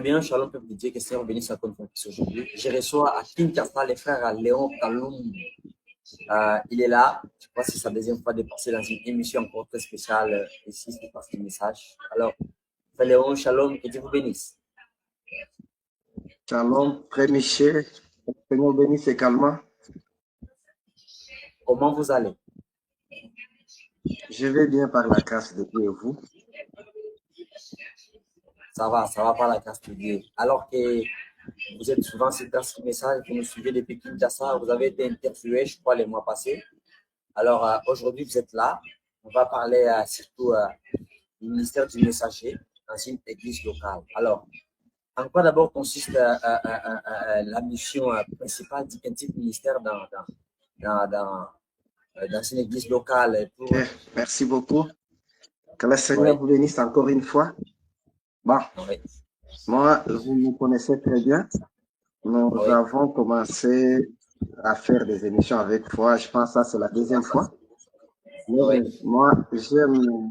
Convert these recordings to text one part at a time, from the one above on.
Très bien, Shalom, peuple de Dieu, que le Seigneur bénisse sa conférence aujourd'hui. Je reçois à Kinshasa les frères Léon Kaloum. Il est là. Je crois que c'est sa deuxième fois de passer dans une émission encore très spéciale. Ici, c'est parce qu'il message. Alors, frère Léon, Shalom, que Dieu vous bénisse. Shalom, frère Michel. Seigneur bénisse également. Comment vous allez? Je vais bien par la grâce de Dieu et vous. Ça va par la grâce de Dieu. Alors que vous êtes souvent sur ce message, vous nous suivez depuis Kinshasa, vous avez été interviewé, je crois, les mois passés. Alors, aujourd'hui, vous êtes là. On va parler surtout du ministère du messager dans une église locale. Alors, en quoi d'abord consiste la mission principale d'un type ministère dans une église locale pour... Okay, merci beaucoup. Que le Seigneur vous bénisse encore une fois. Bon, moi, vous me connaissez très bien. Nous avons commencé à faire des émissions avec foi. Je pense que ça, c'est la deuxième fois. Mais moi, j'aime,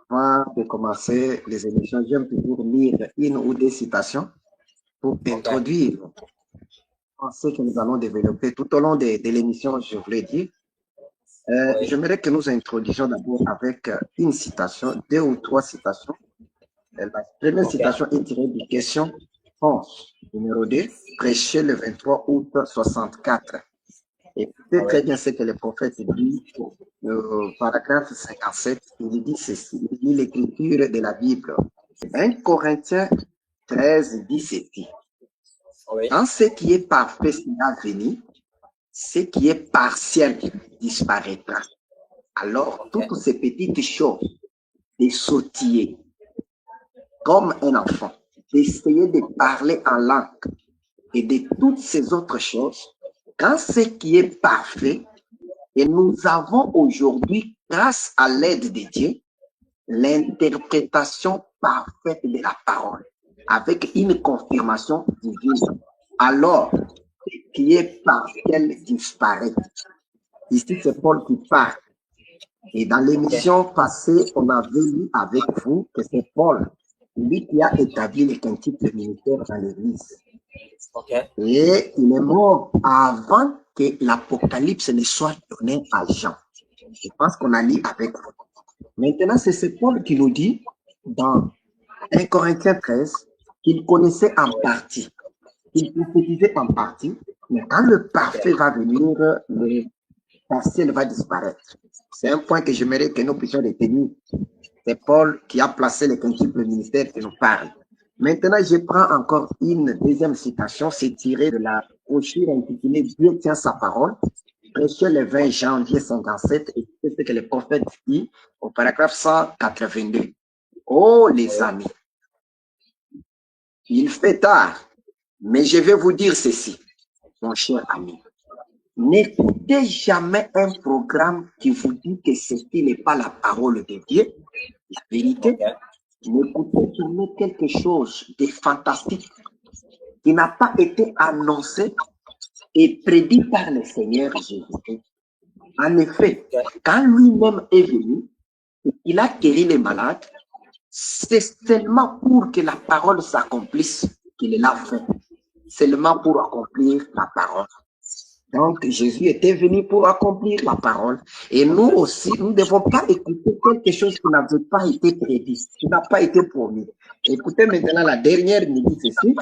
avant de commencer les émissions, j'aime toujours lire une ou deux citations pour introduire ce que nous allons développer tout au long de l'émission, je voulais dire. J'aimerais que nous introduisions d'abord avec une citation, deux ou trois citations. La première citation est tirée de question 11, numéro 2, prêché le 23 août 64. Écoutez très bien ce que le prophète dit au paragraphe 57. Il dit ceci, il dit l'écriture de la Bible. 1 Corinthiens 13, 17. Quand ce qui est parfait sera venu, ce qui est partiel disparaîtra. Alors, toutes ces petites choses, de sautiller comme un enfant, d'essayer de parler en langue et de toutes ces autres choses, quand ce qui est parfait, et nous avons aujourd'hui, grâce à l'aide de Dieu, l'interprétation parfaite de la parole, avec une confirmation divine. Alors, ce qui est partiel disparaît. Ici, c'est Paul qui parle. Et dans l'émission passée, on a vu avec vous que c'est Paul, lui qui a établi les cantiques de ministère dans l'Église. Et il est mort avant que l'Apocalypse ne soit donné à Jean. Je pense qu'on a lu avec vous. Maintenant, c'est Paul qui nous dit dans 1 Corinthiens 13 qu'il connaissait en partie, qu'il prophétisait en partie, mais quand le parfait va venir, le partiel va disparaître. C'est un point que j'aimerais que nous puissions retenir. C'est Paul qui a placé les principes du ministère qui nous parle. Maintenant, je prends encore une deuxième citation, c'est tiré de la brochure intitulée Dieu tient sa parole, prêché le 20 janvier 57, et c'est ce que le prophète dit au paragraphe 182. Oh les amis, il fait tard, mais je vais vous dire ceci, mon cher ami. N'écoutez jamais un programme qui vous dit que ceci n'est pas la parole de Dieu, la vérité. N'écoutez jamais quelque chose de fantastique qui n'a pas été annoncé et prédit par le Seigneur Jésus. En effet, quand lui-même est venu, il a guéri les malades, c'est seulement pour que la parole s'accomplisse qu'il l'a fait. Seulement pour accomplir la parole. Donc, Jésus était venu pour accomplir la parole. Et nous aussi, nous ne devons pas écouter quelque chose qui n'avait pas été prédit, qui n'a pas été promis. Écoutez maintenant la dernière minute ceci.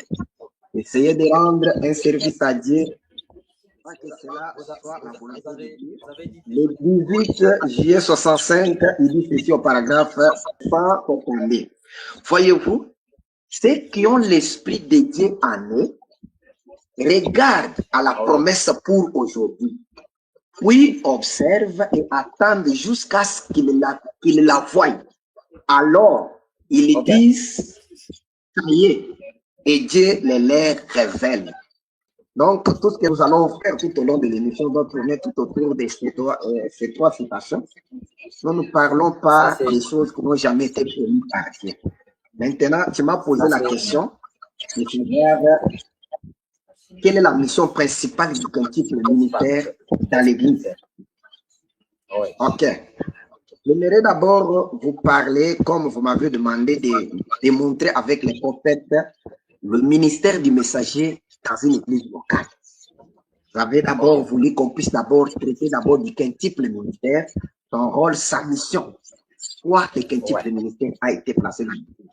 Essayez de rendre un service à Dieu. Que cela soit la volonté de Dieu. Le 18 juillet 65, il dit ceci au paragraphe 162. Voyez-vous, ceux qui ont l'esprit de Dieu en eux, regarde à la promesse pour aujourd'hui. Puis observe et attendent jusqu'à ce qu'ils la voient. Alors, ils disent, ça y est, et Dieu les leur révèle. Donc, tout ce que nous allons faire tout au long de l'émission doit tourner tout autour de ces trois citations. Nous ne parlons pas des choses qui n'ont jamais été promises par Dieu. Maintenant, tu m'as posé la question de savoir quelle est la mission principale du cantique militaire dans l'Église. Ok. J'aimerais d'abord vous parler, comme vous m'avez demandé, de montrer avec les prophètes le ministère du messager dans une église locale. Vous avez d'abord voulu qu'on puisse d'abord traiter d'abord du quintuple ministère, son rôle, sa mission. Pourquoi le quintuple ministère a été placé dans l'église?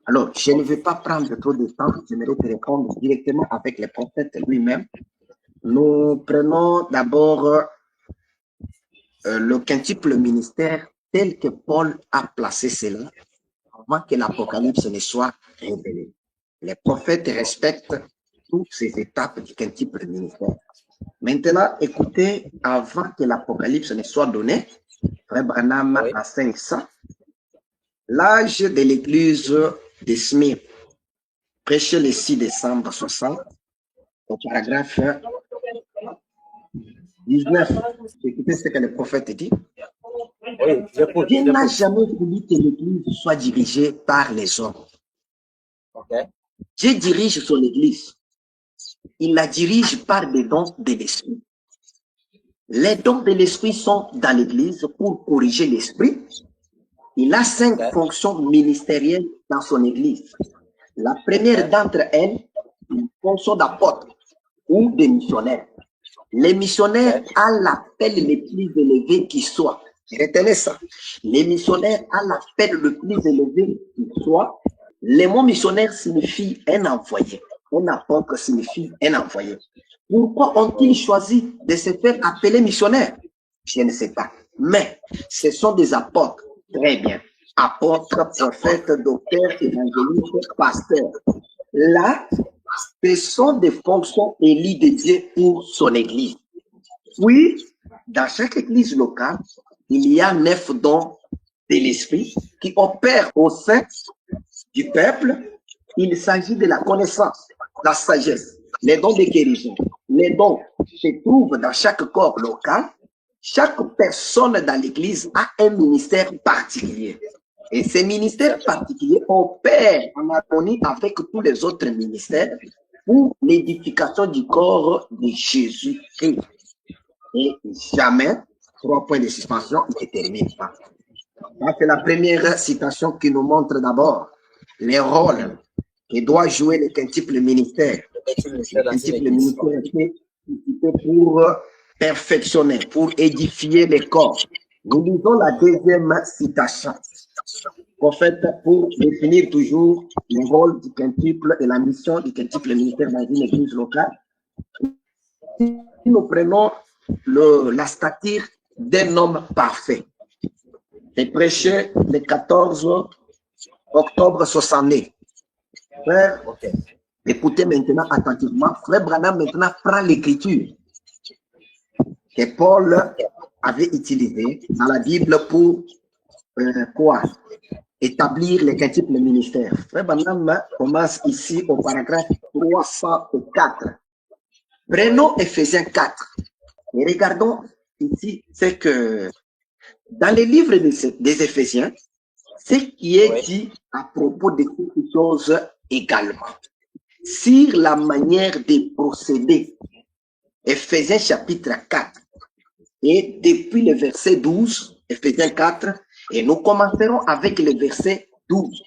Alors, je ne vais pas prendre trop de temps, j'aimerais te répondre directement avec le prophète lui-même. Nous prenons d'abord le quintuple ministère tel que Paul a placé cela avant que l'Apocalypse ne soit révélé. Les prophètes respectent toutes ces étapes du quintuple ministère. Maintenant, écoutez, avant que l'Apocalypse ne soit donné, Frère Branham enseigne ça. L'âge de l'église de Smyrne, prêché le 6 décembre 60, au paragraphe 19. Écoutez ce que le prophète dit. Dieu n'a jamais voulu que l'église soit dirigée par les hommes. Dieu dirige son église. Il la dirige par des dons de l'esprit. Les dons de l'esprit sont dans l'église pour corriger l'esprit. Il a 5 fonctions ministérielles dans son église. La première d'entre elles, une fonction d'apôtre ou de missionnaire. Les missionnaires à l'appel le plus élevé qui soit. Retenez ça. Les missionnaires à l'appel le plus élevé qui soit. Le mot missionnaire signifie un envoyé. Un apôtre signifie un envoyé. Pourquoi ont-ils choisi de se faire appeler missionnaires? Je ne sais pas. Mais ce sont des apôtres. Très bien. Apôtres, prophètes, docteurs, évangélistes, pasteurs. Là, ce sont des fonctions élies de Dieu pour son église. Oui, dans chaque église locale, il y a 9 dons de l'esprit qui opèrent au sein du peuple. Il s'agit de la connaissance, la sagesse, les dons de guérison. Les dons se trouvent dans chaque corps local. Chaque personne dans l'église a un ministère particulier. Et ces ministères particuliers opèrent en harmonie avec tous les autres ministères pour l'édification du corps de Jésus-Christ. Et jamais, 3 points de suspension, ne termine pas. C'est la première citation qui nous montre d'abord les rôles que doit jouer le quintuple ministère. Le quintuple ministère est pour perfectionner, pour édifier les corps. Nous lisons la deuxième citation. Prophète, pour définir toujours le rôle du quintuple et la mission du quintuple ministère dans une église locale. Nous prenons la stature d'un homme parfait. C'est prêché le 14 octobre 69. Frère, écoutez maintenant attentivement. Frère Branham maintenant prend l'écriture que Paul avait utilisée dans la Bible pour quoi? Établir les quintuple ministères. Frère Branham commence ici au paragraphe 304. Prenons Ephésiens 4 et regardons ici, c'est que dans les livres des Éphésiens, ce qui est dit à propos de quelque chose également, sur la manière de procéder. Éphésiens chapitre 4 et depuis le verset 12, Éphésiens 4, et nous commencerons avec le verset 12.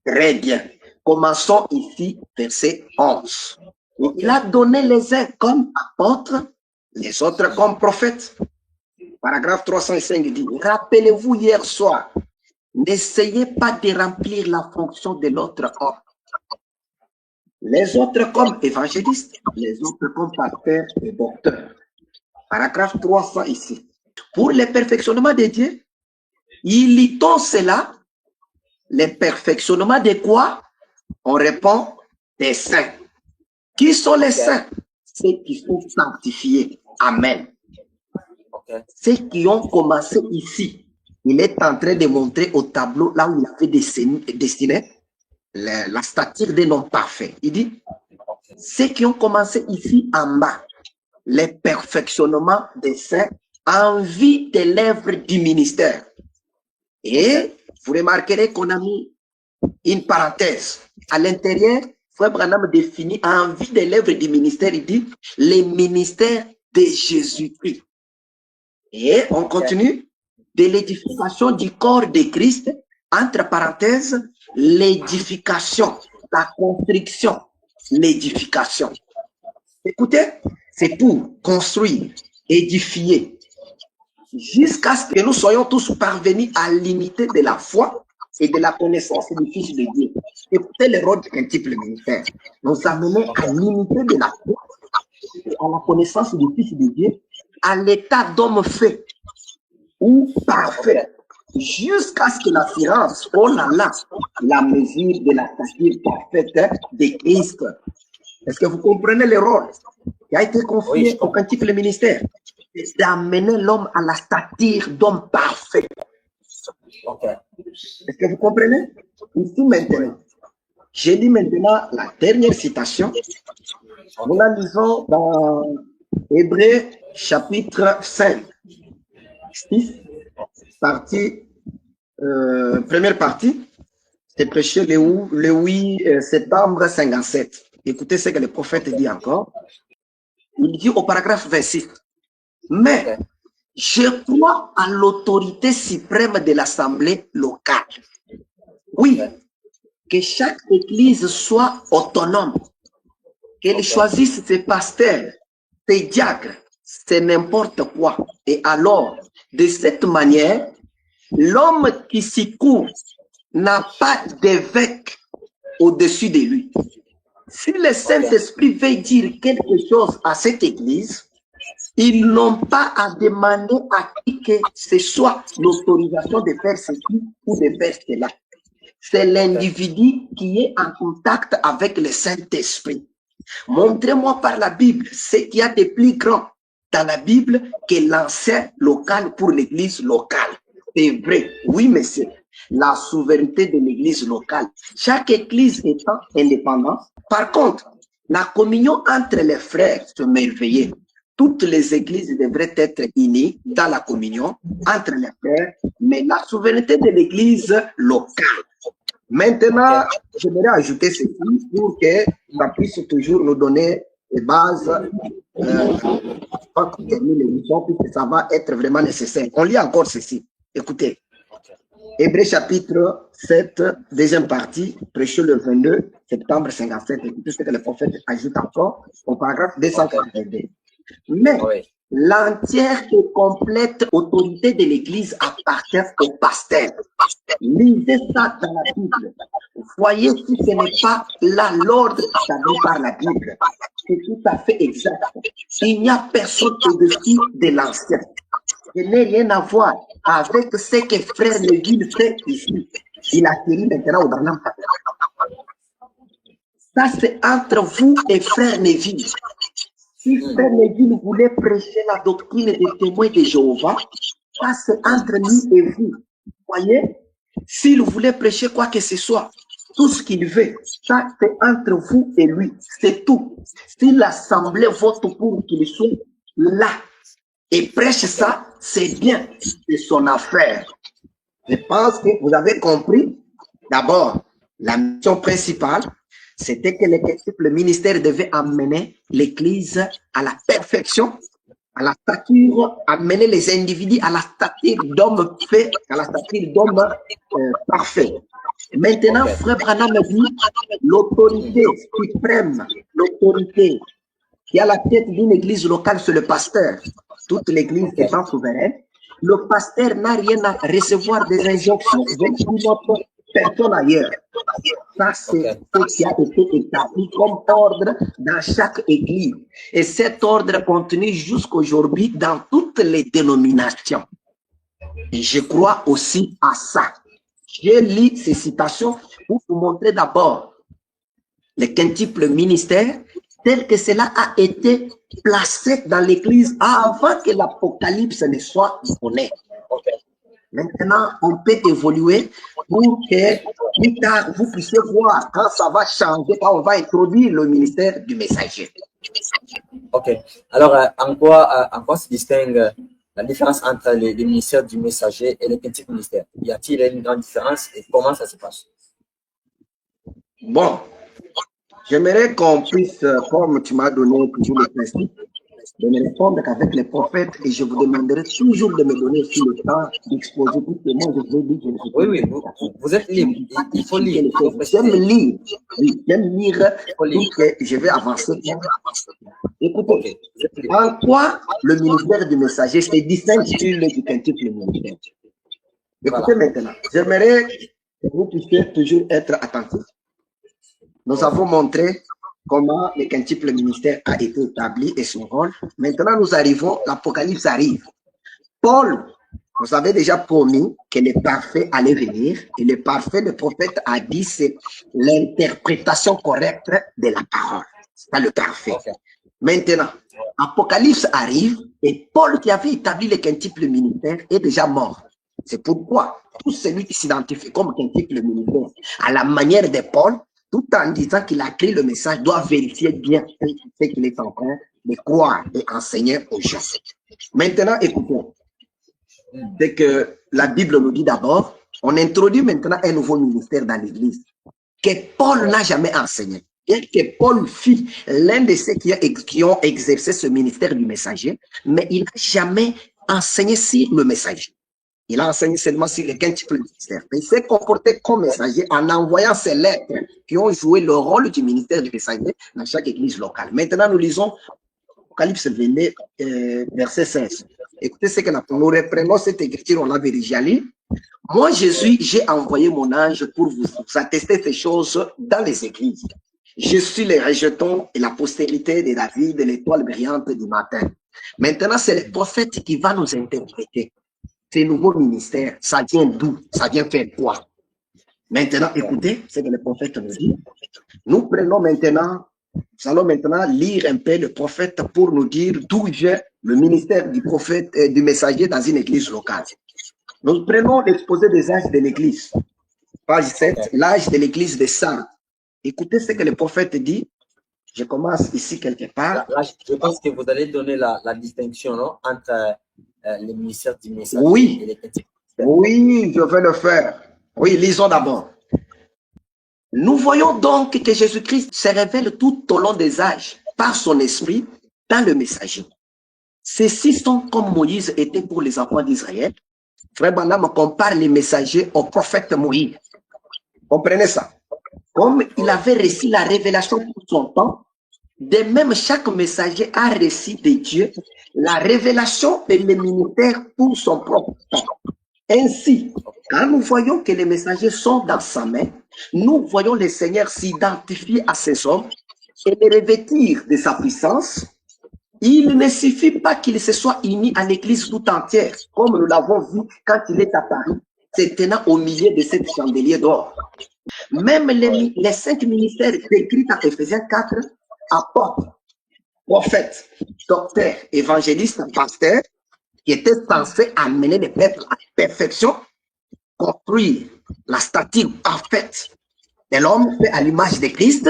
Très bien. Commençons ici, verset 11. Et il a donné les uns comme apôtres, les autres comme prophètes. Paragraphe 305 dit, rappelez-vous hier soir, n'essayez pas de remplir la fonction de l'autre homme. Les autres comme évangélistes, les autres comme pasteurs et docteurs. Paragraphe 300 ici. Pour le perfectionnement de Dieu, il lit cela, le perfectionnement de quoi? On répond des saints. Qui sont les saints? Ceux qui sont sanctifiés. Amen. Ceux qui ont commencé ici. Il est en train de montrer au tableau là où il avait dessiné la stature des noms parfaits. Il dit, ceux qui ont commencé ici en bas, le perfectionnement des saints en vue de l'œuvre du ministère. Et vous remarquerez qu'on a mis une parenthèse. À l'intérieur, Frère Branham définit en vue de l'œuvre du ministère, il dit les ministères de Jésus-Christ. Et on continue de l'édification du corps de Christ, entre parenthèses, l'édification, la construction, l'édification. Écoutez, c'est pour construire, édifier, jusqu'à ce que nous soyons tous parvenus à l'unité de la foi et de la connaissance du Fils de Dieu. Écoutez le rôle du multiple ministère. Nous amener à l'unité de la foi et à la connaissance du Fils de Dieu, à l'état d'homme fait ou parfait, jusqu'à ce que la science, on a là la mesure de la stature parfaite de Christ. Est-ce que vous comprenez le rôle qui a été confié au multiple ministère? C'est d'amener l'homme à la stature d'homme parfait. Est-ce que vous comprenez? Ici maintenant, j'ai lu maintenant la dernière citation. Nous la lisons dans Hébreux chapitre 5, 6, première partie. C'est prêché le 8 septembre 57. Écoutez ce que le prophète dit encore. Il dit au paragraphe 26. Mais je crois à l'autorité suprême de l'Assemblée locale. Oui, que chaque église soit autonome, qu'elle choisisse ses pasteurs, ses diacres, c'est n'importe quoi. Et alors, de cette manière, l'homme qui s'y court n'a pas d'évêque au-dessus de lui. Si le Saint-Esprit veut dire quelque chose à cette église, ils n'ont pas à demander à qui que ce soit l'autorisation de faire ceci ou de faire cela. C'est l'individu qui est en contact avec le Saint-Esprit. Montrez-moi par la Bible ce qu'il y a de plus grand dans la Bible que l'ancien local pour l'église locale. C'est vrai, oui, monsieur. La souveraineté de l'église locale. Chaque église étant indépendante. Par contre, la communion entre les frères se merveillait. Toutes les églises devraient être unies dans la communion entre les frères, mais la souveraineté de l'église locale. Maintenant, j'aimerais ajouter ceci pour que ça puisse toujours nous donner les bases quand on termine l'émission, puisque ça va être vraiment nécessaire. On lit encore ceci. Écoutez. Hébreux chapitre 7, deuxième partie, prêché le 22 septembre 57. Écoutez ce que le prophète ajoute encore au paragraphe 282. Mais l'entière et complète autorité de l'Église appartient au pasteur. Lisez ça dans la Bible. Voyez si ce n'est pas là l'ordre établi par la Bible. C'est tout à fait exact. Il n'y a personne au-dessus de l'ancien. Je n'ai rien à voir avec ce que frère Neville fait ici. Il a atterri maintenant au Branham. Ça, c'est entre vous et frère Neville. Si frère Neville voulait prêcher la doctrine des témoins de Jéhovah, ça, c'est entre nous et vous. Voyez? S'il voulait prêcher quoi que ce soit, tout ce qu'il veut, ça, c'est entre vous et lui. C'est tout. Si l'Assemblée vote pour qu'il soit là, et prêche ça, c'est bien, c'est son affaire. Je pense que vous avez compris. D'abord, la mission principale, c'était que le ministère devait amener l'Église à la perfection, à la stature, amener les individus à la stature d'homme fait, à la stature d'homme parfait. Maintenant, frère Branham dit, l'autorité suprême, l'autorité qui a la tête d'une église locale, c'est le pasteur. Toute l'église étant souveraine, le pasteur n'a rien à recevoir des injonctions d'une autre personne ailleurs. Ça, c'est ce qui a été établi comme ordre dans chaque église. Et cet ordre continue jusqu'aujourd'hui dans toutes les dénominations. Et je crois aussi à ça. J'ai lu ces citations pour vous montrer d'abord le quintuple ministère tel que cela a été placé dans l'Église avant que l'Apocalypse ne soit donné. Maintenant, on peut évoluer pour que plus tard, vous puissiez voir quand ça va changer, quand on va introduire le ministère du messager. Ok. Alors, en quoi se distingue la différence entre les ministères du messager et le quintuple ministère? Y a-t-il une grande différence et comment ça se passe? Bon. J'aimerais qu'on puisse, comme tu m'as donné toujours le principe, de me répondre qu'avec les prophètes et je vous demanderai toujours de me donner aussi le temps d'exposer tout ce que moi je veux dire. Je ne suis pas Oui, vous êtes libre. Il faut lire. Il faut J'aime préciser. lire. Oui, j'aime lire Il faut lire. tout que je vais avancer. Écoutez, Ok, vous êtes libre. en quoi le ministère du messager se distingue du quintuple ministère? Écoutez Voilà. maintenant, j'aimerais que vous puissiez toujours être attentifs. Nous avons montré comment le quintuple ministère a été établi et son rôle. Maintenant, nous arrivons, l'Apocalypse arrive. Paul nous avait déjà promis que le parfait allait venir. Et le parfait, le prophète a dit, c'est l'interprétation correcte de la parole. C'est pas le parfait. Ok. Maintenant, Apocalypse arrive et Paul qui avait établi le quintuple ministère est déjà mort. C'est pourquoi tout celui qui s'identifie comme quintuple ministère à la manière de Paul, tout en disant qu'il a créé le message, doit vérifier bien ce qu'il est en train de croire et enseigner aux gens. Maintenant, écoutons. C'est que la Bible nous dit d'abord, on introduit maintenant un nouveau ministère dans l'Église que Paul n'a jamais enseigné. Bien que Paul fut l'un de ceux qui ont exercé ce ministère du messager, mais il n'a jamais enseigné sur le messager. Il a enseigné seulement sur les quintuple ministères. Il s'est comporté comme messager en envoyant ces lettres qui ont joué le rôle du ministère du messager dans chaque église locale. Maintenant, nous lisons Apocalypse 22, verset 16. Écoutez ce que nous reprenons cette écriture, on l'avait déjà lu. Moi, Jésus, j'ai envoyé mon ange pour vous attester ces choses dans les églises. Je suis le rejeton et la postérité de David, de l'étoile brillante du matin. Maintenant, c'est le prophète qui va nous interpréter. Ces nouveaux ministères, ça vient d'où? Ça vient faire quoi? Maintenant, écoutez ce que le prophète nous dit. Nous prenons maintenant, nous allons maintenant lire un peu le prophète pour nous dire d'où vient le ministère du prophète et du messager dans une église locale. Nous prenons l'exposé des âges de l'église. Page 7, l'âge de l'église de Sardes. Écoutez ce que le prophète dit. Je commence ici quelque part. Là, je pense que vous allez donner la distinction, non, entre les ministères du messager Oui. et les quintuple. Oui, je vais le faire. Oui, lisons d'abord. Nous voyons donc que Jésus-Christ se révèle tout au long des âges par son esprit dans le messager. Ceux-ci sont comme Moïse était pour les enfants d'Israël. Frère Branham compare les messagers au prophète Moïse. Comprenez ça? Comme il avait reçu la révélation pour son temps, de même chaque messager a reçu de Dieu la révélation et le ministère pour son propre temps. Ainsi, quand nous voyons que les messagers sont dans sa main, nous voyons le Seigneur s'identifier à ces hommes et les revêtir de sa puissance. Il ne suffit pas qu'il se soit uni à l'Église tout entière, comme nous l'avons vu quand il est apparu, se tenant au milieu de cette chandelier d'or. Même les 5 ministères décrits dans Éphésiens 4, apôtres, prophètes, docteurs, évangélistes, pasteurs, qui étaient censés amener le peuple à la perfection, construire la stature parfaite de l'homme fait à l'image de Christ.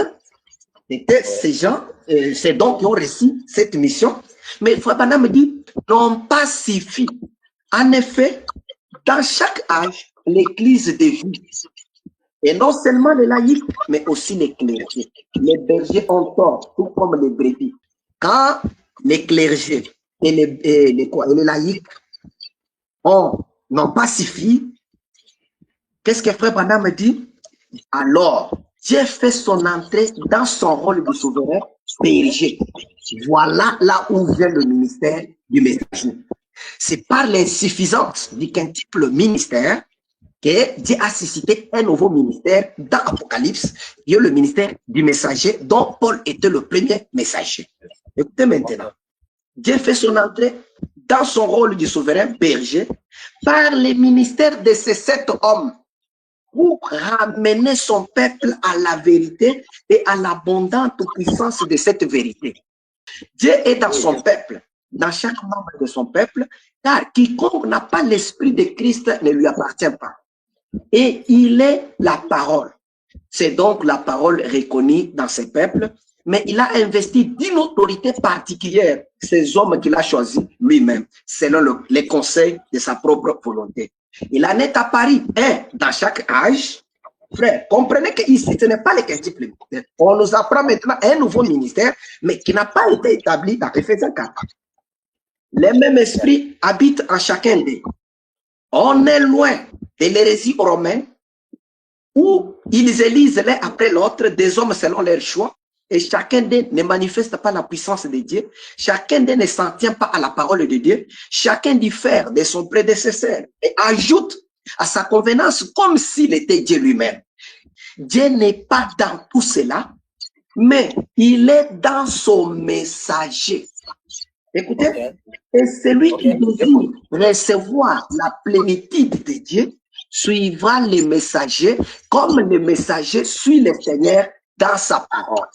C'était ces gens, ces dons qui ont reçu cette mission. Mais Frère Branham me dit, n'ont pas suffi. En effet, dans chaque âge, l'Église de vie, et non seulement les laïcs, mais aussi les clergés. Les bergers ont tort, tout comme les brebis. Quand les clergés et les laïcs n'ont pas suffi, qu'est-ce que Frère Branham me dit? Alors, Dieu fait son entrée dans son rôle de souverain berger. Voilà là où vient le ministère du messager. C'est par l'insuffisance du quintuple ministère que Dieu a suscité un nouveau ministère dans l'Apocalypse, qui est le ministère du messager, dont Paul était le premier messager. Écoutez maintenant, Dieu fait son entrée dans son rôle de souverain berger par le ministère de ces 7 hommes pour ramener son peuple à la vérité et à l'abondante puissance de cette vérité. Dieu est dans son peuple, dans chaque membre de son peuple, car quiconque n'a pas l'esprit de Christ ne lui appartient pas. Et il est la parole. C'est donc la parole reconnue dans ce peuple, mais il a investi d'une autorité particulière ces hommes qu'il a choisis lui-même, selon les conseils de sa propre volonté. Il en est apparu un dans chaque âge, Frère, comprenez que ici, ce n'est pas les quintuples ministères. On nous apprend maintenant un nouveau ministère, mais qui n'a pas été établi dans Éphésiens 4. Les mêmes esprits habitent en chacun d'eux. On est loin de l'hérésie romaine où ils élisent l'un après l'autre des hommes selon leur choix et chacun d'eux ne manifeste pas la puissance de Dieu. Chacun d'eux ne s'en tient pas à la parole de Dieu. Chacun diffère de son prédécesseur et ajoute à sa convenance comme s'il était Dieu lui-même. Dieu n'est pas dans tout cela, mais il est dans son messager. Écoutez, et celui qui désire recevoir la plénitude de Dieu suivra les messagers comme le messager suit le Seigneur dans sa parole.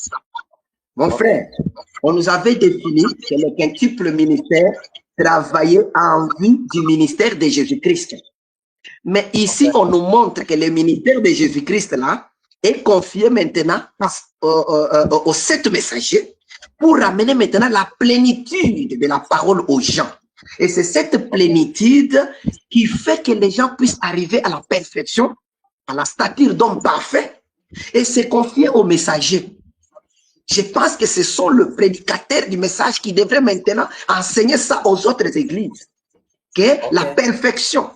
Mon frère, on nous avait défini que le quintuple ministère travaillait en vue du ministère de Jésus-Christ. Mais ici, on nous montre que le ministère de Jésus-Christ là est confié maintenant aux 7 messagers pour amener maintenant la plénitude de la parole aux gens. Et c'est cette plénitude qui fait que les gens puissent arriver à la perfection, à la stature d'homme parfait, et se confier aux messagers. Je pense que ce sont les prédicateurs du message qui devraient maintenant enseigner ça aux autres églises, que la perfection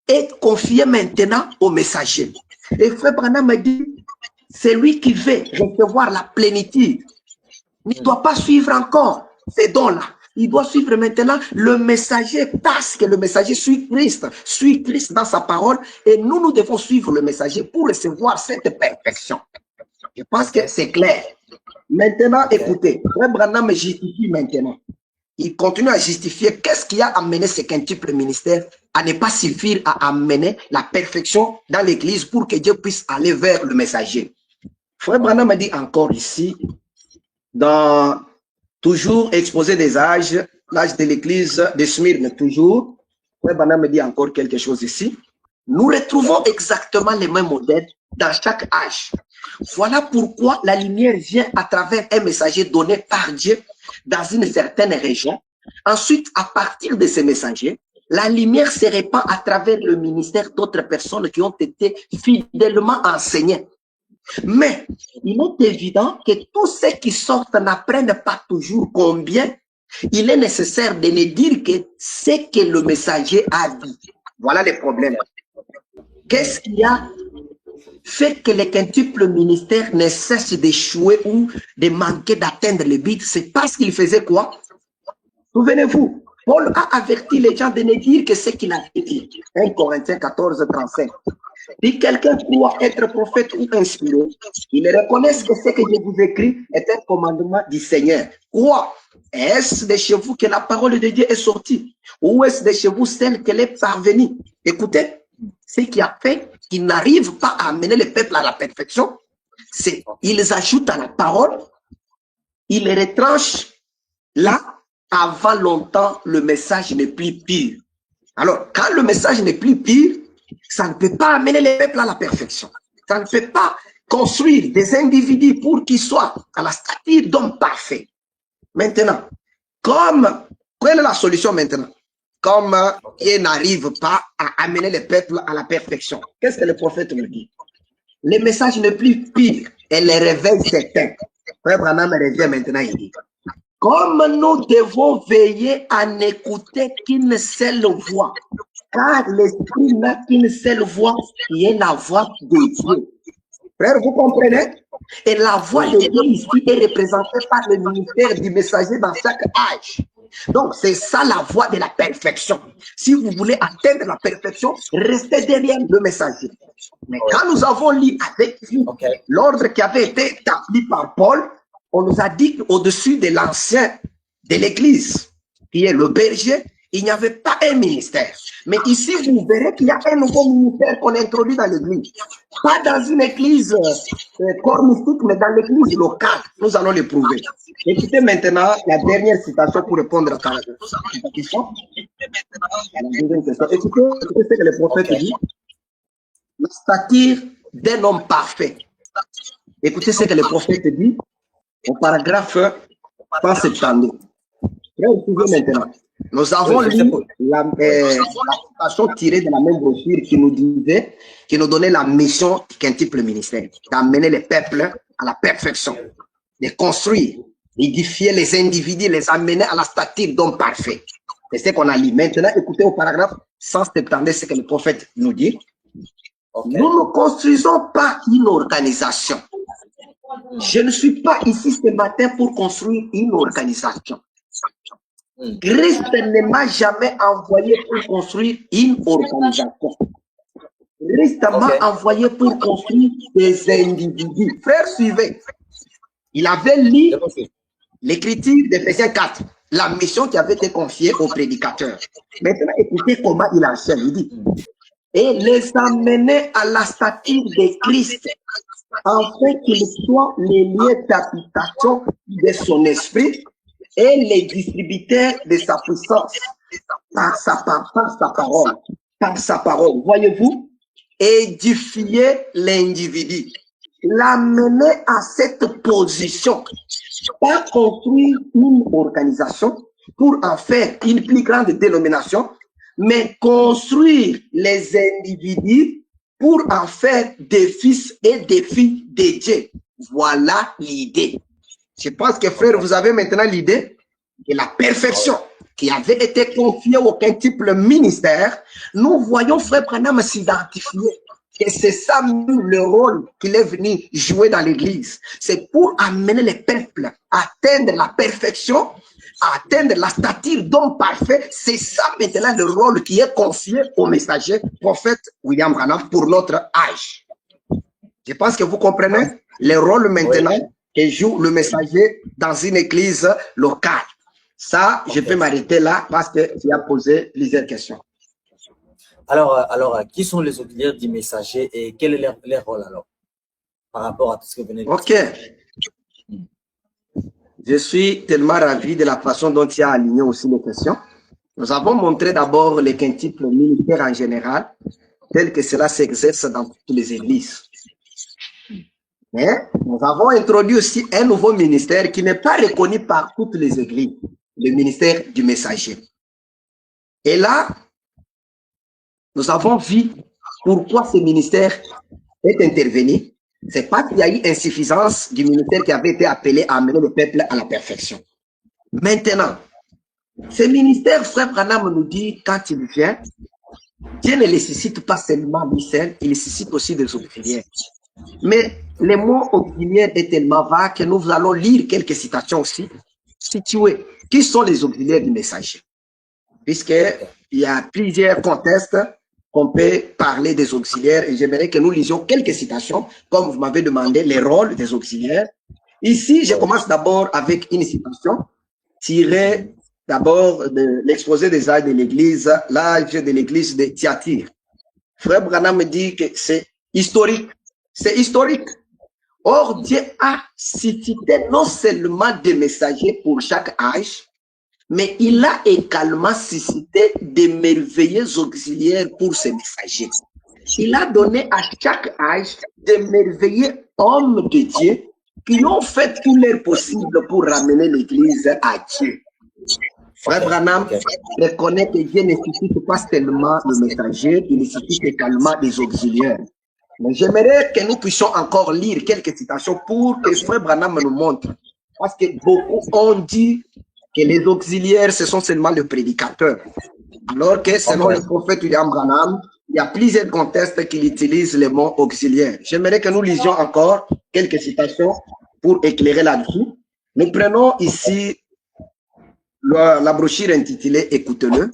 est confiée maintenant aux messagers. Et Frère Branham me dit, celui qui veut recevoir la plénitude ne doit pas suivre encore ces dons-là. Il doit suivre maintenant le messager parce que le messager suit Christ dans sa parole et nous devons suivre le messager pour recevoir cette perfection. Je pense que c'est clair. Maintenant, écoutez, Frère Branham justifie maintenant. Il continue à justifier qu'est-ce qui a amené ce quintuple ministère à ne pas suffire à amener la perfection dans l'église pour que Dieu puisse aller vers le messager. Frère Branham dit encore ici, dans toujours exposé des âges, l'âge de l'église de Smyrne, toujours, Frère Branham me dit encore quelque chose ici. Nous retrouvons exactement les mêmes modèles dans chaque âge. Voilà pourquoi la lumière vient à travers un messager donné par Dieu dans une certaine région. Ensuite, à partir de ces messagers, la lumière se répand à travers le ministère d'autres personnes qui ont été fidèlement enseignées. Mais il est évident que tous ceux qui sortent n'apprennent pas toujours combien il est nécessaire de ne dire que ce que le messager a dit. Voilà les problèmes. Qu'est-ce qui a fait que les quintuples ministères ne cessent d'échouer ou de manquer d'atteindre le but? C'est parce qu'il faisait quoi? Souvenez-vous, Paul a averti les gens de ne dire que ce qu'il a dit. 1 Corinthiens 14, 35. Si quelqu'un croit être prophète ou inspiré, il reconnaisse que ce que je vous écris est un commandement du Seigneur. Quoi? Est-ce de chez vous que la parole de Dieu est sortie? Ou est-ce de chez vous celle qu'elle est parvenue? Écoutez, ce qui a fait qu'ils n'arrivent pas à amener le peuple à la perfection, c'est qu'ils ajoutent à la parole, ils retranchent là, avant longtemps, le message n'est plus pur. Alors, quand le message n'est plus pur, ça ne peut pas amener les peuples à la perfection. Ça ne peut pas construire des individus pour qu'ils soient à la stature d'homme parfait. Maintenant, quelle est la solution maintenant? Comme ils n'arrivent pas à amener les peuples à la perfection. Qu'est-ce que le prophète nous dit? Le message n'est plus pur et le réveil s'éteint. Frère Branham revient maintenant, il dit, comme nous devons veiller à n'écouter qu'une seule voix, car l'esprit n'a qu'une seule voix qui est la voix de Dieu. Frère, vous comprenez? Et la voix de Dieu ici est représentée par le ministère du messager dans chaque âge. Donc, c'est ça la voie de la perfection. Si vous voulez atteindre la perfection, restez derrière le messager. Mais quand nous avons lu avec vous l'ordre qui avait été établi par Paul, on nous a dit qu'au-dessus de l'ancien de l'Église, qui est le berger, il n'y avait pas un ministère. Mais ici, vous verrez qu'il y a un nouveau ministère qu'on introduit dans l'Église. Pas dans une église corps mystique, mais dans l'église locale. Nous allons le prouver. Écoutez maintenant la dernière citation pour répondre à ta question. Écoutez ce que le prophète dit. La stature d'un homme parfait. Écoutez ce que le prophète dit au paragraphe 172. Écoutez maintenant. Nous avons Oui, lu la citation tirée de la même brochure qui nous disait, qui nous donnait la mission qu'intitule le ministère, d'amener les peuples à la perfection, de construire, d'édifier les individus, les amener à la stature d'homme parfait. C'est ce qu'on a lu. Maintenant, écoutez au paragraphe 170 ce que le prophète nous dit. Ok. Nous ne construisons pas une organisation. Je ne suis pas ici ce matin pour construire une organisation. Christ ne m'a jamais envoyé pour construire une organisation. Christ m'a envoyé pour construire des individus. Frères, suivez. Il avait lu l'écriture d'Éphésiens 4, la mission qui avait été confiée au prédicateur. Maintenant, écoutez comment il enchaîne. Il dit, et les amener à la stature de Christ, afin qu'ils soient les lieux d'habitation de son esprit et les distributeurs de sa puissance par sa parole. Par sa parole. Voyez-vous, édifier l'individu, l'amener à cette position, pas construire une organisation pour en faire une plus grande dénomination, mais construire les individus pour en faire des fils et des filles de Dieu. Voilà l'idée. Je pense que, frère, vous avez maintenant l'idée de la perfection qui avait été confiée au quintuple ministère. Nous voyons frère Branham s'identifier. Et c'est ça le rôle qu'il est venu jouer dans l'Église. C'est pour amener les peuples à atteindre la perfection, à atteindre la stature d'homme parfait. C'est ça maintenant le rôle qui est confié au messager, prophète William Branham, pour notre âge. Je pense que vous comprenez le rôle maintenant que joue le messager dans une église locale. Ça, je peux m'arrêter là parce que tu as posé plusieurs questions. Alors, qui sont les auxiliaires du messager et quel est leur rôle alors par rapport à tout ce que vous venez de dire? Ok. Je suis tellement ravi de la façon dont tu as aligné aussi les questions. Nous avons montré d'abord les quintuples militaires en général, tel que cela s'exerce dans toutes les églises. Mais nous avons introduit aussi un nouveau ministère qui n'est pas reconnu par toutes les églises, le ministère du messager. Et là, nous avons vu pourquoi ce ministère est intervenu. C'est pas qu'il y a eu insuffisance du ministère qui avait été appelé à amener le peuple à la perfection. Maintenant, ce ministère, frère Branham nous dit, quand il vient, Dieu ne nécessite pas seulement lui seul, il nécessite aussi des auxiliaires. Mais le mot auxiliaire est tellement vague que nous allons lire quelques citations aussi situées. Qui sont les auxiliaires du messager? Puisqu'il y a plusieurs contextes qu'on peut parler des auxiliaires et j'aimerais que nous lisions quelques citations, comme vous m'avez demandé, les rôles des auxiliaires. Ici, je commence d'abord avec une citation tirée d'abord de l'exposé des âges de l'Église, l'âge de l'Église de Thyatire. Frère Branham me dit que c'est historique. C'est historique. Or, Dieu a suscité non seulement des messagers pour chaque âge, mais il a également suscité des merveilleux auxiliaires pour ces messagers. Il a donné à chaque âge des merveilleux hommes de Dieu qui ont fait tout leur possible pour ramener l'Église à Dieu. Frère Branham reconnaît que Dieu ne suscite pas seulement le messager, il suscite également des auxiliaires. Mais j'aimerais que nous puissions encore lire quelques citations pour que Frère Branham nous montre. Parce que beaucoup ont dit que les auxiliaires, ce sont seulement le prédicateur. Alors que selon le prophète William Branham, il y a plusieurs contextes qui utilisent le mot auxiliaire. J'aimerais que nous lisions encore quelques citations pour éclairer là-dessus. Nous prenons ici la brochure intitulée « Écoutez-le ».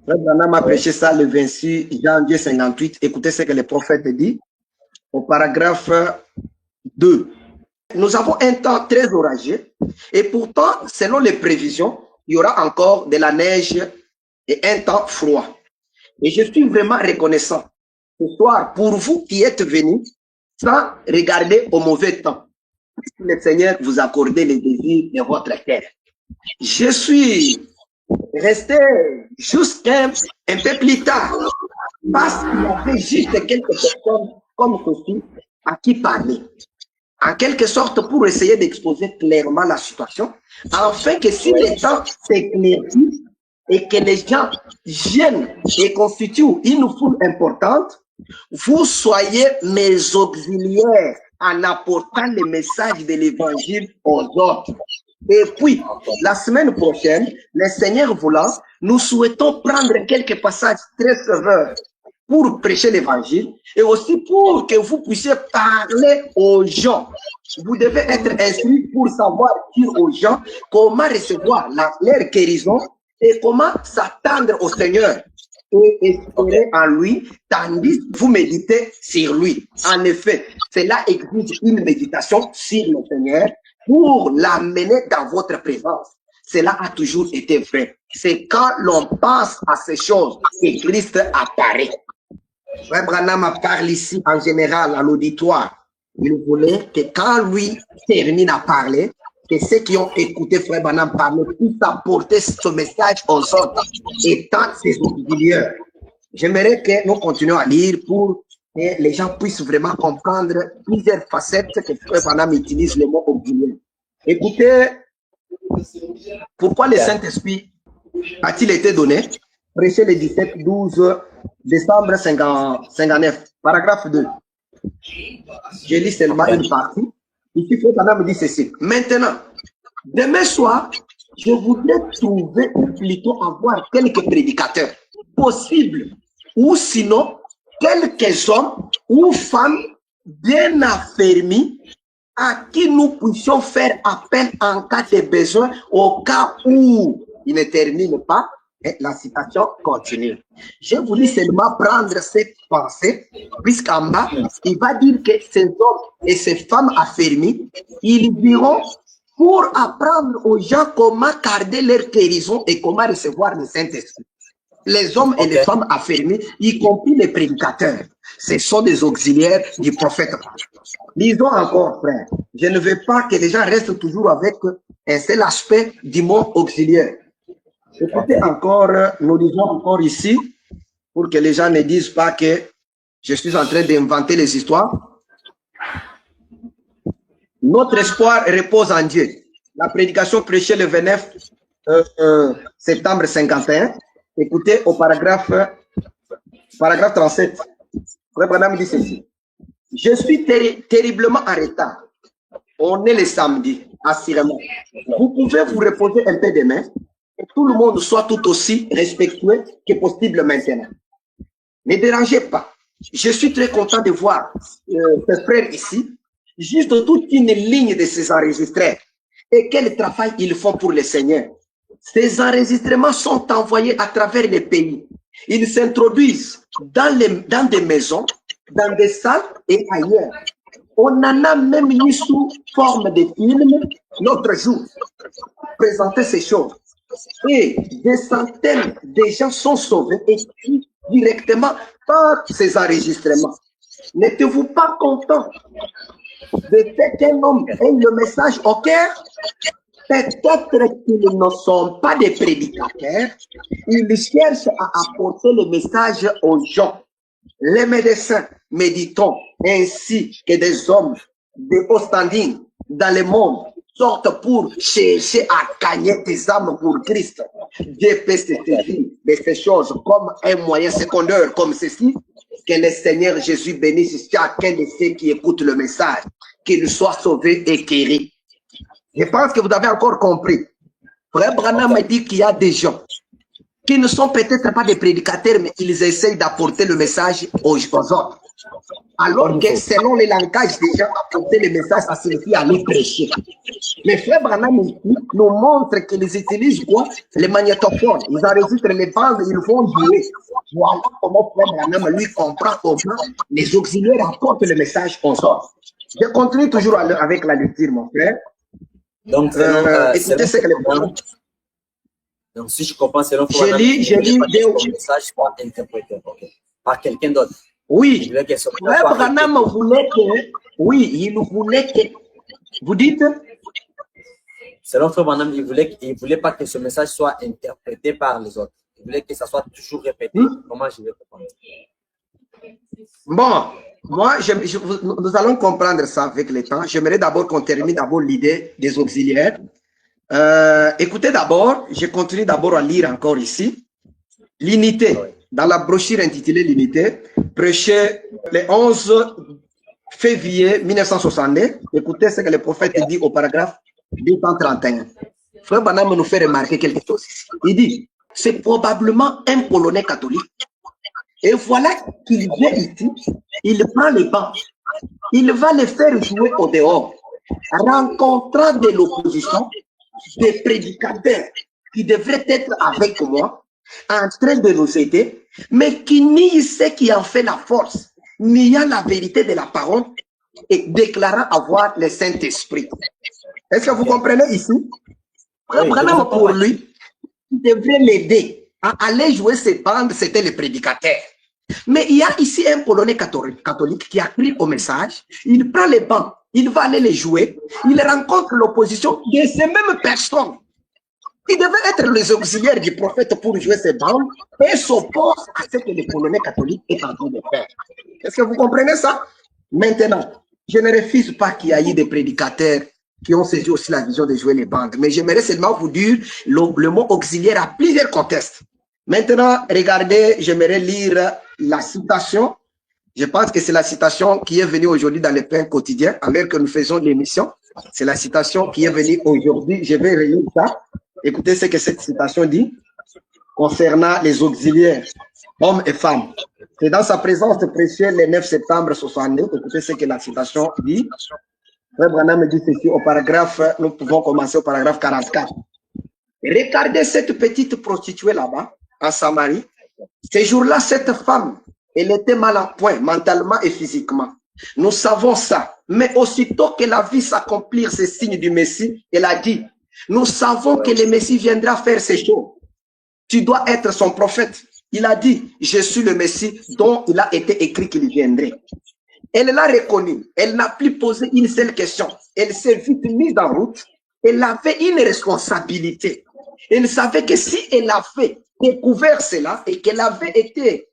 Frère Branham a prêché ça le 26 janvier 58. Écoutez ce que le prophète dit au paragraphe 2. Nous avons un temps très orageux et pourtant, selon les prévisions, il y aura encore de la neige et un temps froid. Et je suis vraiment reconnaissant ce soir pour vous qui êtes venus sans regarder au mauvais temps. Le Seigneur vous accorde les désirs de votre cœur. Je suis resté jusqu'un peu plus tard parce qu'il y avait juste quelques personnes comme ceci à qui parler. En quelque sorte pour essayer d'exposer clairement la situation, afin que si le temps s'éclaircit, et que les gens viennent et constituent une foule importante, vous soyez mes auxiliaires en apportant le message de l'évangile aux autres. Et puis, la semaine prochaine, le Seigneur voulant, nous souhaitons prendre quelques passages très sévères pour prêcher l'évangile et aussi pour que vous puissiez parler aux gens. Vous devez être instruit pour savoir dire aux gens comment recevoir leur guérison et comment s'attendre au Seigneur et espérer en lui, tandis que vous méditez sur lui. En effet, cela exige une méditation sur le Seigneur pour l'amener dans votre présence. Cela a toujours été vrai. C'est quand l'on pense à ces choses que Christ apparaît. Frère Branham parle ici en général à l'auditoire. Il voulait que quand lui termine à parler, que ceux qui ont écouté Frère Branham parler puissent apporter ce message aux autres, étant ses auxiliaires. J'aimerais que nous continuions à lire pour que les gens puissent vraiment comprendre plusieurs facettes que Frère Branham utilise le mot auxiliaire. Écoutez, pourquoi le Saint-Esprit a-t-il été donné? Prêché le 17-12 décembre 59, paragraphe 2. Je lis seulement une partie. Ici, Frère Branham me dit ceci. Maintenant, demain soir, je voudrais trouver ou plutôt avoir quelques prédicateurs possibles ou sinon quelques hommes ou femmes bien affermis à qui nous puissions faire appel en cas de besoin au cas où il ne termine pas. Et la citation continue. Je voulais seulement prendre cette pensée, puisqu'en bas, il va dire que ces hommes et ces femmes affermis, ils diront pour apprendre aux gens comment garder leur guérison et comment recevoir le Saint-Esprit. Les hommes et les femmes affermis, y compris les prédicateurs, ce sont des auxiliaires du prophète. Lisons encore, frère. Je ne veux pas que les gens restent toujours avec un seul aspect du mot auxiliaire. Écoutez encore, nous lisons encore ici, pour que les gens ne disent pas que je suis en train d'inventer les histoires. Notre espoir repose en Dieu. La prédication prêchée le 29 septembre 51. Écoutez au paragraphe 37. Frère Branham dit ceci. Je suis terriblement en retard. On est le samedi, assurément. Vous pouvez vous reposer un peu demain. Que tout le monde soit tout aussi respectueux que possible maintenant. Ne dérangez pas. Je suis très content de voir ce frère ici, juste toute une ligne de ces enregistrés. Et quel travail ils font pour le Seigneur. Ces enregistrements sont envoyés à travers les pays. Ils s'introduisent dans des maisons, dans des salles et ailleurs. On en a même mis sous forme de film l'autre jour. Présenter ces choses. Et des centaines de gens sont sauvés et directement par ces enregistrements. N'êtes-vous pas content de fait qu'un homme ait le message au cœur? Peut-être qu'ils ne sont pas des prédicateurs, ils cherchent à apporter le message aux gens. Les médecins, méditons, ainsi que des hommes de haut standing dans le monde, sortent pour chercher à gagner des âmes pour Christ. Dieu peut se saisir de ces choses comme un moyen secondaire comme ceci. Que le Seigneur Jésus bénisse chacun de ceux qui écoutent le message, qu'ils soient sauvés et guéris. Je pense que vous avez encore compris. Frère Branham m'a dit qu'il y a des gens qui ne sont peut-être pas des prédicateurs, mais ils essayent d'apporter le message aux autres. Alors que selon le langage des gens, apporter le message, ça signifie aller prêcher. Les frères Branham ici nous montrent qu'ils utilisent quoi? Les magnétophones. Ils enregistrent les bandes, ils vont jouer. Voilà comment frère Branham lui comprend comment les auxiliaires apportent le message aux autres. Je continue toujours avec la lecture, mon frère. Donc, écoutez ce que les Branham. Donc, si je comprends, selon je lis le message soit interprété par quelqu'un d'autre. Oui, Frère Branham voulait que, oui, il voulait que, vous dites? Selon Frère Branham, il voulait pas que ce message soit interprété par les autres. Il voulait que ça soit toujours répété. Comment je vais comprendre? Bon, moi, nous allons comprendre ça avec le temps. J'aimerais d'abord qu'on termine d'abord l'idée des auxiliaires. Écoutez d'abord, je continue d'abord à lire encore ici. L'unité, dans la brochure intitulée L'unité, prêchée le 11 février 1969. Écoutez ce que le prophète dit au paragraphe 231. Frère Branham nous fait remarquer quelque chose ici. Il dit, c'est probablement un Polonais catholique. Et voilà qu'il vient ici, il prend le banc, il va les faire jouer au dehors, rencontrant de l'opposition, des prédicateurs qui devraient être avec moi, en train de nous aider, mais qui nient ce qui en fait la force, niant la vérité de la parole et déclarant avoir le Saint-Esprit. Est-ce que vous comprenez ici? Oui, pour lui, il devrait l'aider à aller jouer ses bandes, c'était le prédicateur. Mais il y a ici un Polonais catholique qui a pris au message, il prend les bancs, il va aller les jouer, il rencontre l'opposition de ces mêmes personnes qui devaient être les auxiliaires du prophète pour jouer ces bandes et s'oppose à ce que le Polonais catholique est en train de faire. Est-ce que vous comprenez ça? Maintenant, je ne refuse pas qu'il y ait des prédicateurs qui ont saisi aussi la vision de jouer les bandes, mais j'aimerais seulement vous dire le mot auxiliaire a plusieurs contextes. Maintenant, regardez, j'aimerais lire la citation. Je pense que c'est la citation qui est venue aujourd'hui dans le pain quotidien, alors que nous faisons l'émission. C'est la citation qui est venue aujourd'hui. Je vais relire ça. Écoutez ce que cette citation dit concernant les auxiliaires, hommes et femmes. C'est dans sa présence précieuse le 9 septembre 69. Écoutez ce que la citation dit. Frère Branham dit ceci au paragraphe, nous pouvons commencer au paragraphe 44. Regardez cette petite prostituée là-bas, en Samarie. Ce jour-là, cette femme, elle était mal en point, mentalement et physiquement. Nous savons ça. Mais aussitôt que la vie s'accomplir ces signes du Messie, elle a dit, nous savons que le Messie viendra faire ces choses. Tu dois être son prophète. Il a dit, je suis le Messie dont il a été écrit qu'il viendrait. Elle l'a reconnu. Elle n'a plus posé une seule question. Elle s'est vite mise en route. Elle avait une responsabilité. Elle savait que si elle avait découvert cela et qu'elle avait été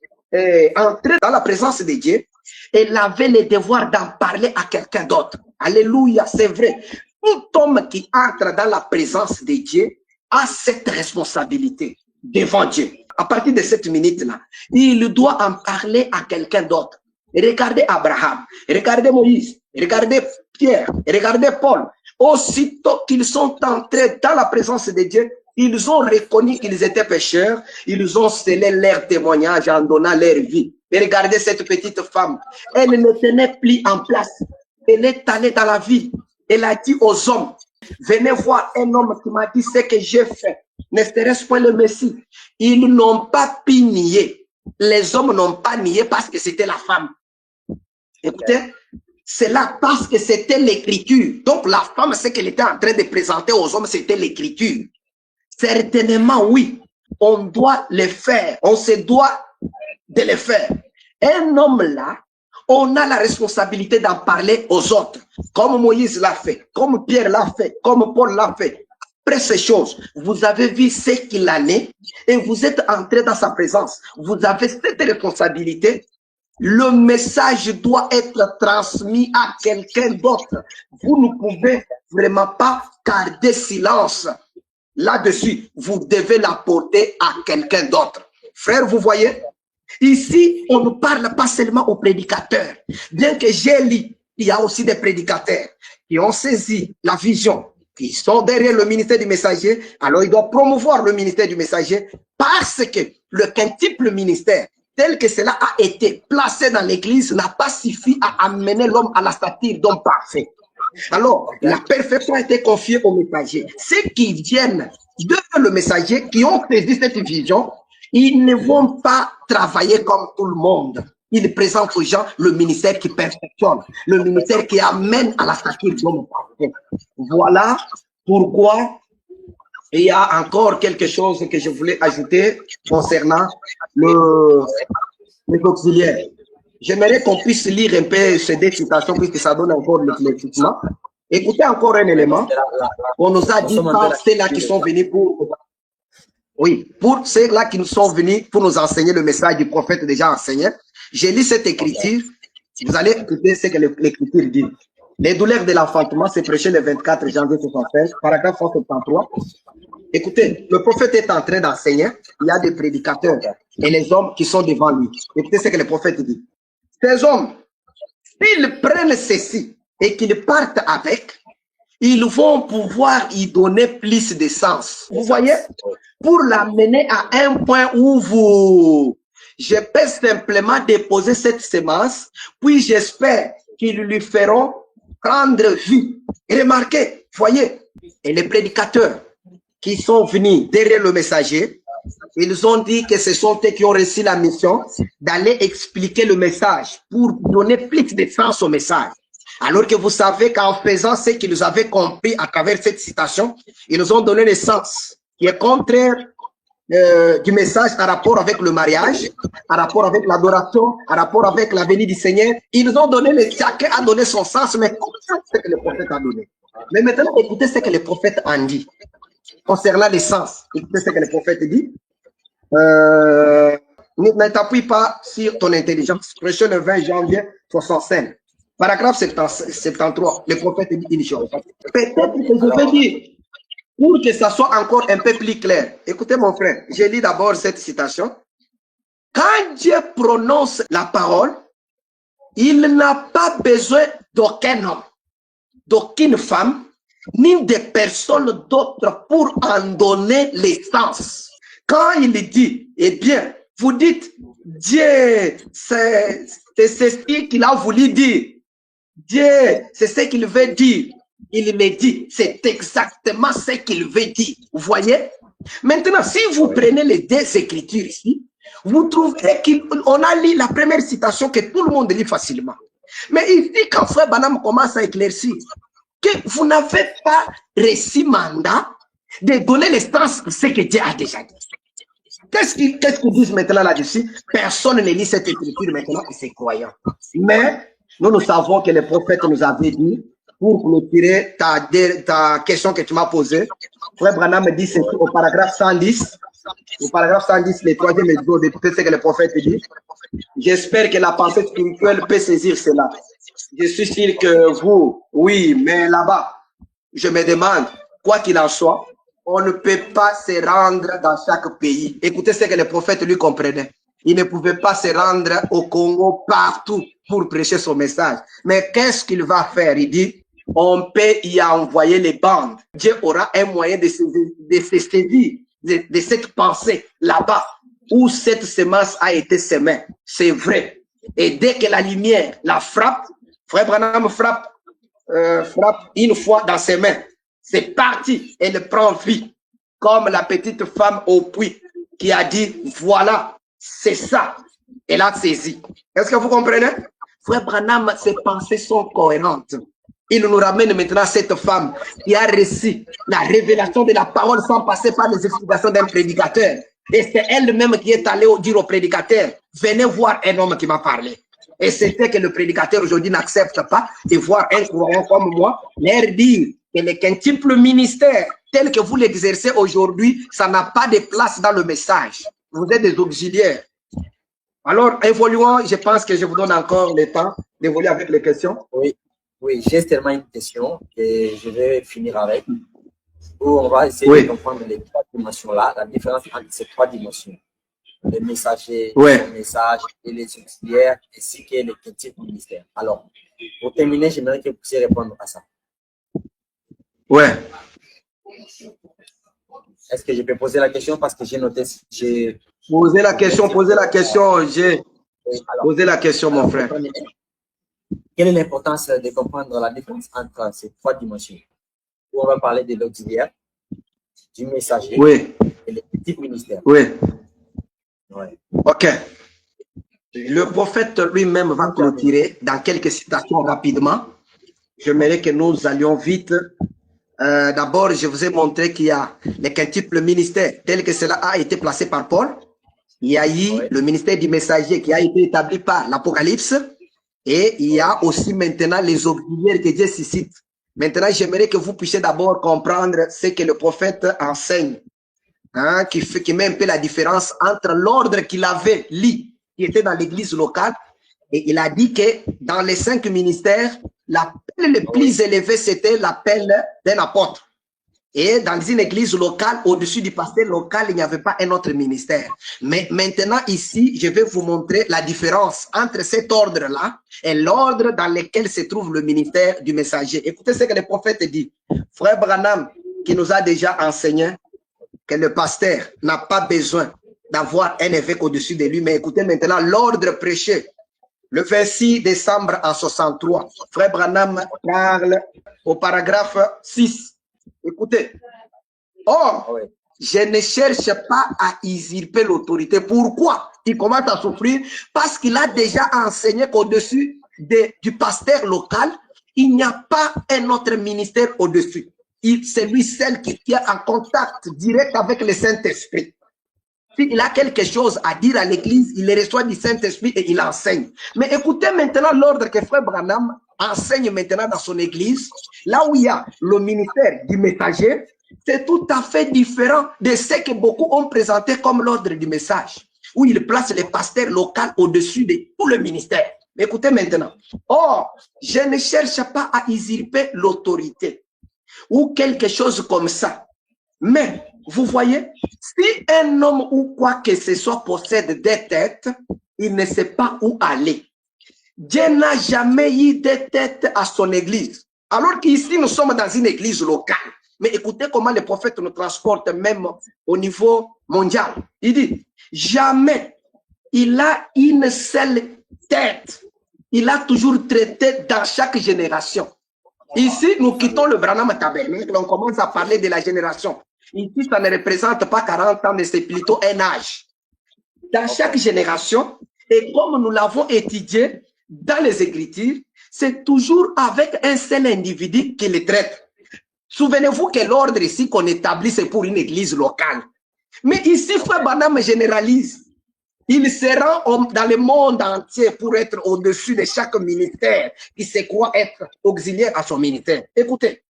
entrée dans la présence de Dieu, elle avait le devoir d'en parler à quelqu'un d'autre. Alléluia, c'est vrai. Tout homme qui entre dans la présence de Dieu a cette responsabilité devant Dieu. À partir de cette minute-là, il doit en parler à quelqu'un d'autre. Regardez Abraham, regardez Moïse, regardez Pierre, regardez Paul. Aussitôt qu'ils sont entrés dans la présence de Dieu, ils ont reconnu qu'ils étaient pécheurs, ils ont scellé leur témoignage en donnant leur vie. Et regardez cette petite femme, elle ne tenait plus en place. Elle est allée dans la vie. Elle a dit aux hommes, venez voir un homme qui m'a dit ce que j'ai fait. Ne serait-ce pas le Messie? Ils n'ont pas pu nier. Les hommes n'ont pas nié parce que c'était la femme. Écoutez, c'est là parce que c'était l'écriture. Donc la femme, ce qu'elle était en train de présenter aux hommes, c'était l'écriture. Certainement, oui, on doit le faire. On se doit de le faire. Un homme là, on a la responsabilité d'en parler aux autres. Comme Moïse l'a fait, comme Pierre l'a fait, comme Paul l'a fait. Après ces choses, vous avez vu ce qu'il en est et vous êtes entré dans sa présence. Vous avez cette responsabilité. Le message doit être transmis à quelqu'un d'autre. Vous ne pouvez vraiment pas garder silence là-dessus. Vous devez l'apporter à quelqu'un d'autre. Frère, vous voyez, ici, on ne parle pas seulement aux prédicateurs. Bien que j'ai lu, il y a aussi des prédicateurs qui ont saisi la vision, qui sont derrière le ministère du messager. Alors, ils doivent promouvoir le ministère du messager parce que le quintuple ministère, tel que cela a été placé dans l'Église, n'a pas suffi à amener l'homme à la stature d'homme parfait. Alors, la perfection a été confiée au messager. Ceux qui viennent de le messager, qui ont saisi cette vision, ils ne vont pas travailler comme tout le monde. Ils présentent aux gens le ministère qui perfectionne, le ministère qui amène à la stature d'homme parfait. Voilà pourquoi il y a encore quelque chose que je voulais ajouter concernant les auxiliaires. J'aimerais qu'on puisse lire un peu ces deux citations puisque ça donne encore l'éclaircissement. Écoutez encore un élément. On nous a dit par ceux-là qui sont venus pour... Oui, pour ceux-là qui nous sont venus pour nous enseigner le message du prophète déjà enseigné. J'ai lu cette écriture. Vous allez écouter ce que l'écriture dit. Les douleurs de l'enfantement, c'est prêché le 24 janvier 1976, paragraphe 173. Écoutez, le prophète est en train d'enseigner, il y a des prédicateurs et les hommes qui sont devant lui. Écoutez ce que le prophète dit. Ces hommes, s'ils prennent ceci et qu'ils partent avec, ils vont pouvoir y donner plus de sens. Vous voyez? Pour l'amener à un point où je peux simplement déposer cette semence, puis j'espère qu'ils lui feront prendre vie. Et remarquez, voyez, et les prédicateurs qui sont venus derrière le messager, ils ont dit que ce sont eux qui ont reçu la mission d'aller expliquer le message pour donner plus de sens au message. Alors que vous savez qu'en faisant ce qu'ils avaient compris à travers cette citation, ils nous ont donné le sens qui est contraire du message en rapport avec le mariage, en rapport avec l'adoration, en rapport avec la venue du Seigneur. Ils ont donné, chacun a donné son sens, mais c'est ce que le prophète a donné. Mais maintenant, écoutez ce que le prophète en dit concernant les sens. Écoutez ce que le prophète dit. Ne t'appuie pas sur ton intelligence. Prêché le 20 janvier 65. Paragraphe 73. Le prophète dit une chose. Peut-être que je vais dire, pour que ça soit encore un peu plus clair. Écoutez mon frère, je lis d'abord cette citation. Quand Dieu prononce la parole, il n'a pas besoin d'aucun homme, d'aucune femme, ni de personne d'autre pour en donner les sens. Quand il dit, eh bien, vous dites, Dieu, c'est ce qu'il a voulu dire. Dieu, c'est ce qu'il veut dire. Il me dit, c'est exactement ce qu'il veut dire. Vous voyez? Maintenant, si vous prenez les deux écritures ici, vous trouverez qu'on a lu la première citation que tout le monde lit facilement. Mais ici, quand Frère Branham commence à éclaircir que vous n'avez pas reçu mandat de donner le sens de ce que Dieu a déjà dit. Qu'est-ce qu'ils disent maintenant là-dessus? Personne ne lit cette écriture maintenant et c'est croyant. Mais nous savons que le prophète nous avait dit, pour clôturer ta question que tu m'as posée, Frère Branham me dit ceci au paragraphe 110. Au paragraphe 110, le troisième exode, écoutez ce que le prophète dit. J'espère que la pensée spirituelle peut saisir cela. Je suis sûr que vous, oui, mais là-bas, je me demande, quoi qu'il en soit, on ne peut pas se rendre dans chaque pays. Écoutez ce que le prophète lui comprenait. Il ne pouvait pas se rendre au Congo partout pour prêcher son message. Mais qu'est-ce qu'il va faire? Il dit, on peut y envoyer les bandes. Dieu aura un moyen de se saisir de cette pensée là-bas où cette semence a été semée. C'est vrai. Et dès que la lumière la frappe, Frère Branham frappe une fois dans ses mains. C'est parti. Elle prend vie. Comme la petite femme au puits qui a dit, voilà, c'est ça. Elle a saisi. Est-ce que vous comprenez? Frère Branham, ses pensées sont cohérentes. Il nous ramène maintenant à cette femme qui a reçu la révélation de la parole sans passer par les explications d'un prédicateur. Et c'est elle-même qui est allée dire au prédicateur, venez voir un homme qui m'a parlé. Et c'est ce que le prédicateur aujourd'hui n'accepte pas, de voir un croyant comme moi leur dire que le quintuple ministère tel que vous l'exercez aujourd'hui, ça n'a pas de place dans le message. Vous êtes des auxiliaires. Alors, évoluons, je pense que je vous donne encore le temps d'évoluer avec les questions. Oui, j'ai seulement une question que je vais finir avec, où on va essayer de comprendre les trois dimensions-là, la différence entre ces trois dimensions. Les messagers, les messages et les auxiliaires, ainsi que les petits ministères. Alors, pour terminer, j'aimerais que vous puissiez répondre à ça. Ouais. Est-ce que je peux poser la question parce que j'ai noté... Posez la question, j'ai posé la question, mon frère. Quelle est l'importance de comprendre la différence entre ces trois dimensions? Où on va parler de l'auxiliaire, du messager et des petits ministères. Oui. Ok. Le prophète lui-même va clôturer dans quelques citations rapidement. J'aimerais que nous allions vite. D'abord, je vous ai montré qu'il y a les quintuples ministères tel que cela a été placé par Paul. Il y a eu le ministère du messager qui a été établi par l'Apocalypse. Et il y a aussi maintenant les auxiliaires que Dieu suscite. Maintenant, j'aimerais que vous puissiez d'abord comprendre ce que le prophète enseigne, hein, qui met un peu la différence entre l'ordre qu'il avait lu, qui était dans l'église locale, et il a dit que dans les 5 ministères, L'appel le plus élevé, c'était l'appel d'un apôtre. Et dans une église locale, au-dessus du pasteur local, il n'y avait pas un autre ministère. Mais maintenant, ici, je vais vous montrer la différence entre cet ordre-là et l'ordre dans lequel se trouve le ministère du messager. Écoutez ce que le prophète dit. Frère Branham, qui nous a déjà enseigné que le pasteur n'a pas besoin d'avoir un évêque au-dessus de lui. Mais écoutez maintenant l'ordre prêché. Le 26 décembre en 63, Frère Branham parle au paragraphe 6. Écoutez, or, je ne cherche pas à usurper l'autorité. Pourquoi il commence à souffrir? Parce qu'il a déjà enseigné qu'au-dessus du pasteur local, il n'y a pas un autre ministère au-dessus. C'est lui seul qui est en contact direct avec le Saint-Esprit. S'il a quelque chose à dire à l'église, il le reçoit du Saint-Esprit et il enseigne. Mais écoutez maintenant l'ordre que Frère Branham enseigne maintenant dans son église, là où il y a le ministère du messager, c'est tout à fait différent de ce que beaucoup ont présenté comme l'ordre du message, où il place les pasteurs locaux au-dessus de tout le ministère. Écoutez maintenant. Or, je ne cherche pas à usurper l'autorité ou quelque chose comme ça. Mais, vous voyez, si un homme ou quoi que ce soit possède des têtes, il ne sait pas où aller. Dieu n'a jamais eu de tête à son église. Alors qu'ici, nous sommes dans une église locale. Mais écoutez comment le prophète nous transporte même au niveau mondial. Il dit, jamais il a une seule tête. Il a toujours traité dans chaque génération. Ici, nous quittons le Branham Tabernacle, on commence à parler de la génération. Ici, ça ne représente pas 40 ans, mais c'est plutôt un âge. Dans chaque génération, et comme nous l'avons étudié dans les Écritures, c'est toujours avec un seul individu qui les traite. Souvenez-vous que l'ordre ici qu'on établit, c'est pour une église locale. Mais ici, Frère Branham généralise. Il se rend dans le monde entier pour être au-dessus de chaque ministère qui se croit être auxiliaire à son ministère. Écoutez,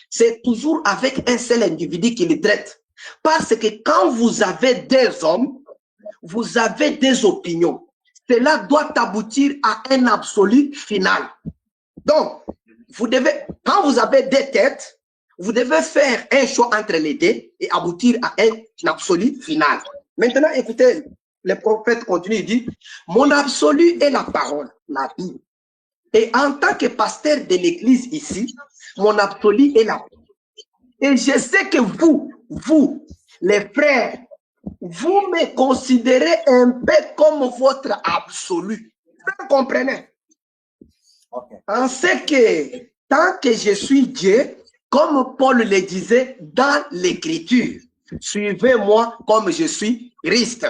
c'est toujours avec un seul individu qui le traite. Parce que quand vous avez des hommes, vous avez des opinions. Cela doit aboutir à un absolu final. Donc, vous devez, quand vous avez des têtes, vous devez faire un choix entre les deux et aboutir à un absolu final. Maintenant, écoutez, le prophète continue, il dit, mon absolu est la parole, la Bible. Et en tant que pasteur de l'église ici, mon absolu est la parole. Et je sais que vous, les frères, vous me considérez un peu comme votre absolu. Vous comprenez? Okay. En ce que, tant que je suis Dieu, comme Paul le disait dans l'écriture, suivez-moi comme je suis Christ.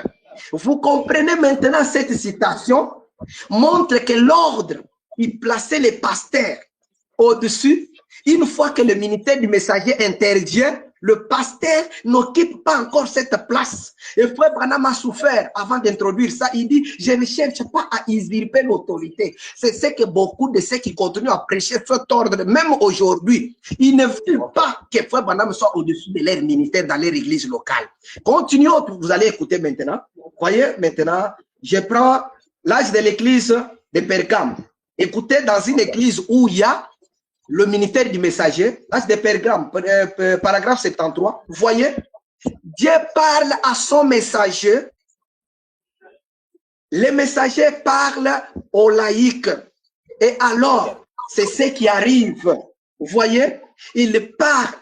Vous comprenez maintenant cette citation montre que l'ordre qui plaçait les pasteurs au-dessus, une fois que le ministère du messager intervient, le pasteur n'occupe pas encore cette place. Et Frère Branham a souffert avant d'introduire ça. Il dit, je ne cherche pas à usurper l'autorité. C'est ce que beaucoup de ceux qui continuent à prêcher cet ordre, même aujourd'hui, ils ne veulent pas que Frère Branham soit au-dessus de leur ministère dans leur église locale. Continuons, vous allez écouter maintenant. Voyez, maintenant, je prends l'âge de l'église de Pergame. Écoutez, dans une église où il y a le ministère du messager, l'âge de Pergame, paragraphe 73, vous voyez, Dieu parle à son messager, le messager parle aux laïcs, et alors, c'est ce qui arrive, vous voyez, il parle,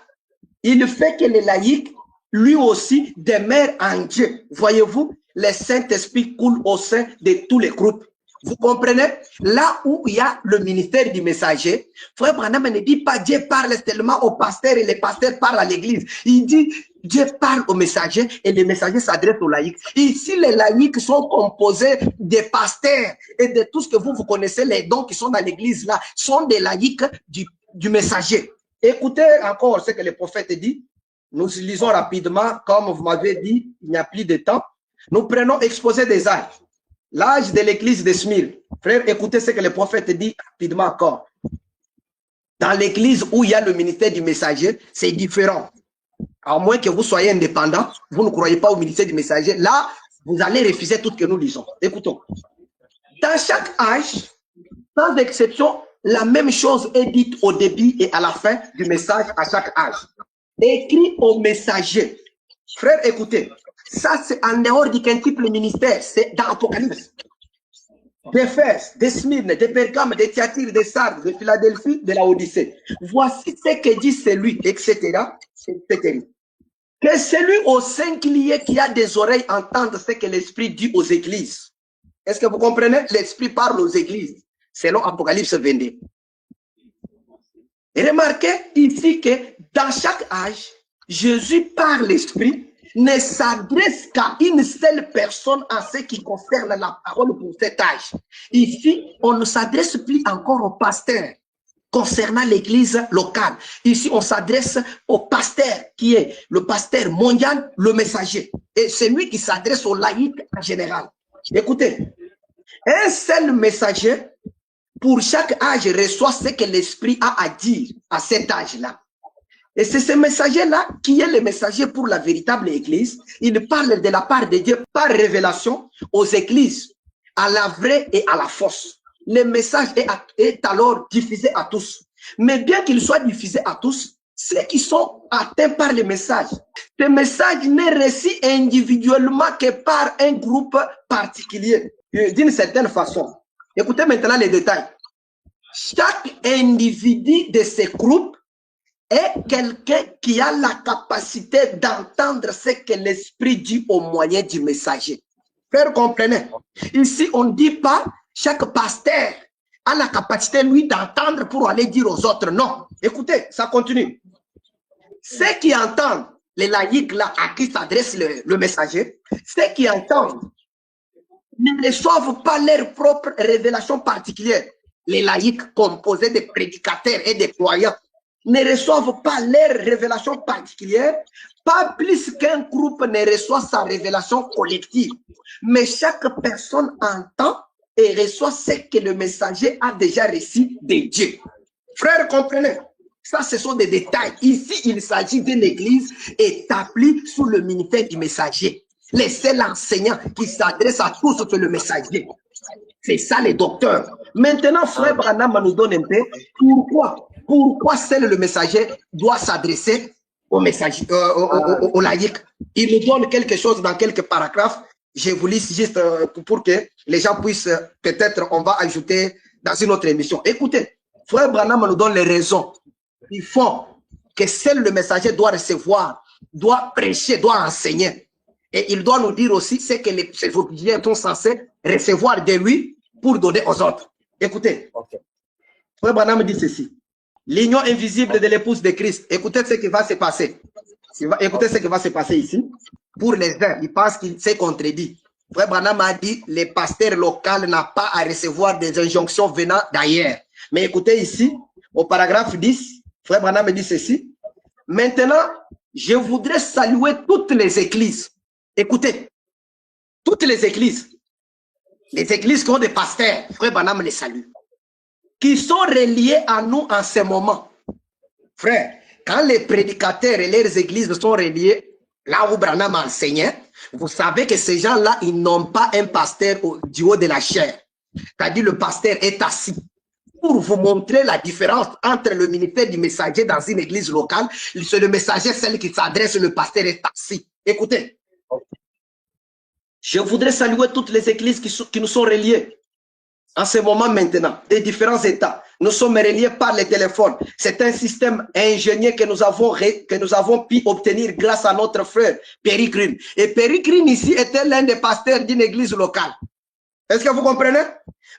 il fait que les laïcs, lui aussi, demeurent en Dieu, voyez-vous, le Saint-Esprit coule au sein de tous les groupes. Vous comprenez? Là où il y a le ministère du messager, Frère Branham ne dit pas Dieu parle seulement au pasteur et les pasteurs parlent à l'église. Il dit Dieu parle aux messagers et les messagers s'adressent aux laïcs. Ici, les laïcs sont composés des pasteurs et de tout ce que vous connaissez, les dons qui sont dans l'église là, sont des laïcs du messager. Écoutez encore ce que le prophète dit. Nous lisons rapidement, comme vous m'avez dit, il n'y a plus de temps. Nous prenons exposé des âges. L'âge de l'église de Smyrne. Frère, écoutez ce que le prophète dit rapidement encore. Dans l'église où il y a le ministère du messager, c'est différent. À moins que vous soyez indépendant, vous ne croyez pas au ministère du messager. Là, vous allez refuser tout ce que nous lisons. Écoutons. Dans chaque âge, sans exception, la même chose est dite au début et à la fin du message à chaque âge. Écrit au messager. Frère, écoutez, ça c'est en dehors du quintuple ministère, c'est dans l'Apocalypse. D'Éphèse, de Smyrne, de Pergame, de Thyatire, de Sardes, de Philadelphie, de la Odyssée. Voici ce que dit celui, etc. etc. Que celui au singulier qui a des oreilles entende ce que l'Esprit dit aux églises. Est-ce que vous comprenez? L'Esprit parle aux églises, selon Apocalypse 22. Et remarquez ici que dans chaque âge, Jésus, par l'Esprit, ne s'adresse qu'à une seule personne en ce qui concerne la parole pour cet âge. Ici, on ne s'adresse plus encore au pasteur concernant l'église locale. Ici, on s'adresse au pasteur qui est le pasteur mondial, le messager. Et c'est lui qui s'adresse aux laïcs en général. Écoutez, un seul messager pour chaque âge reçoit ce que l'Esprit a à dire à cet âge-là. Et c'est ce messager-là qui est le messager pour la véritable église. Il parle de la part de Dieu par révélation aux églises, à la vraie et à la fausse. Le message est alors diffusé à tous. Mais bien qu'il soit diffusé à tous, ceux qui sont atteints par le message, ce message n'est reçu individuellement que par un groupe particulier, d'une certaine façon. Écoutez maintenant les détails. Chaque individu de ce groupe est quelqu'un qui a la capacité d'entendre ce que l'Esprit dit au moyen du messager. Frère, comprenez? Ici, on ne dit pas chaque pasteur a la capacité, lui, d'entendre pour aller dire aux autres. Non. Écoutez, ça continue. Ceux qui entendent, les laïcs là, à qui s'adresse le messager, ceux qui entendent ne reçoivent pas leur propre révélation particulière. Les laïcs composés de prédicateurs et de croyants ne reçoivent pas leur révélation particulière, pas plus qu'un groupe ne reçoit sa révélation collective. Mais chaque personne entend et reçoit ce que le messager a déjà reçu de Dieu. Frères, comprenez? Ça, ce sont des détails. Ici, il s'agit d'une église établie sous le ministère du messager. Les seuls enseignants qui s'adressent à tous, c'est le messager. C'est ça, les docteurs. Maintenant, frère Branham nous donne un peu pourquoi seul le messager doit s'adresser au messager, au laïc. Il nous donne quelque chose dans quelques paragraphes. Je vous lis juste pour que les gens puissent, peut-être, on va ajouter dans une autre émission. Écoutez, frère Branham nous donne les raisons. Il faut que seul le messager doit recevoir, doit prêcher, doit enseigner. Et il doit nous dire aussi ce que les ouvriers sont censés recevoir de lui pour donner aux autres. Écoutez, frère Branham dit ceci. L'union invisible de l'épouse de Christ. Écoutez ce qui va se passer. Écoutez ce qui va se passer ici. Pour les uns, ils pensent qu'il s'est contredit. Frère Branham a dit, les pasteurs locaux n'ont pas à recevoir des injonctions venant d'ailleurs. Mais écoutez ici, au paragraphe 10, frère Branham dit ceci. Maintenant, je voudrais saluer toutes les églises. Écoutez, toutes les églises qui ont des pasteurs, frère Branham les salue, qui sont reliés à nous en ce moment. Frère, quand les prédicateurs et leurs églises sont reliés, là où Branham enseignait, vous savez que ces gens-là, ils n'ont pas un pasteur du haut de la chair. C'est-à-dire le pasteur est assis. Pour vous montrer la différence entre le ministère du messager dans une église locale, c'est le messager, celle qui s'adresse, le pasteur est assis. Écoutez, je voudrais saluer toutes les églises qui nous sont reliées en ce moment maintenant, des différents États. Nous sommes reliés par les téléphones. C'est un système ingénieux que nous avons pu obtenir grâce à notre frère Perry Green. Et Perry Green ici était l'un des pasteurs d'une église locale. Est-ce que vous comprenez?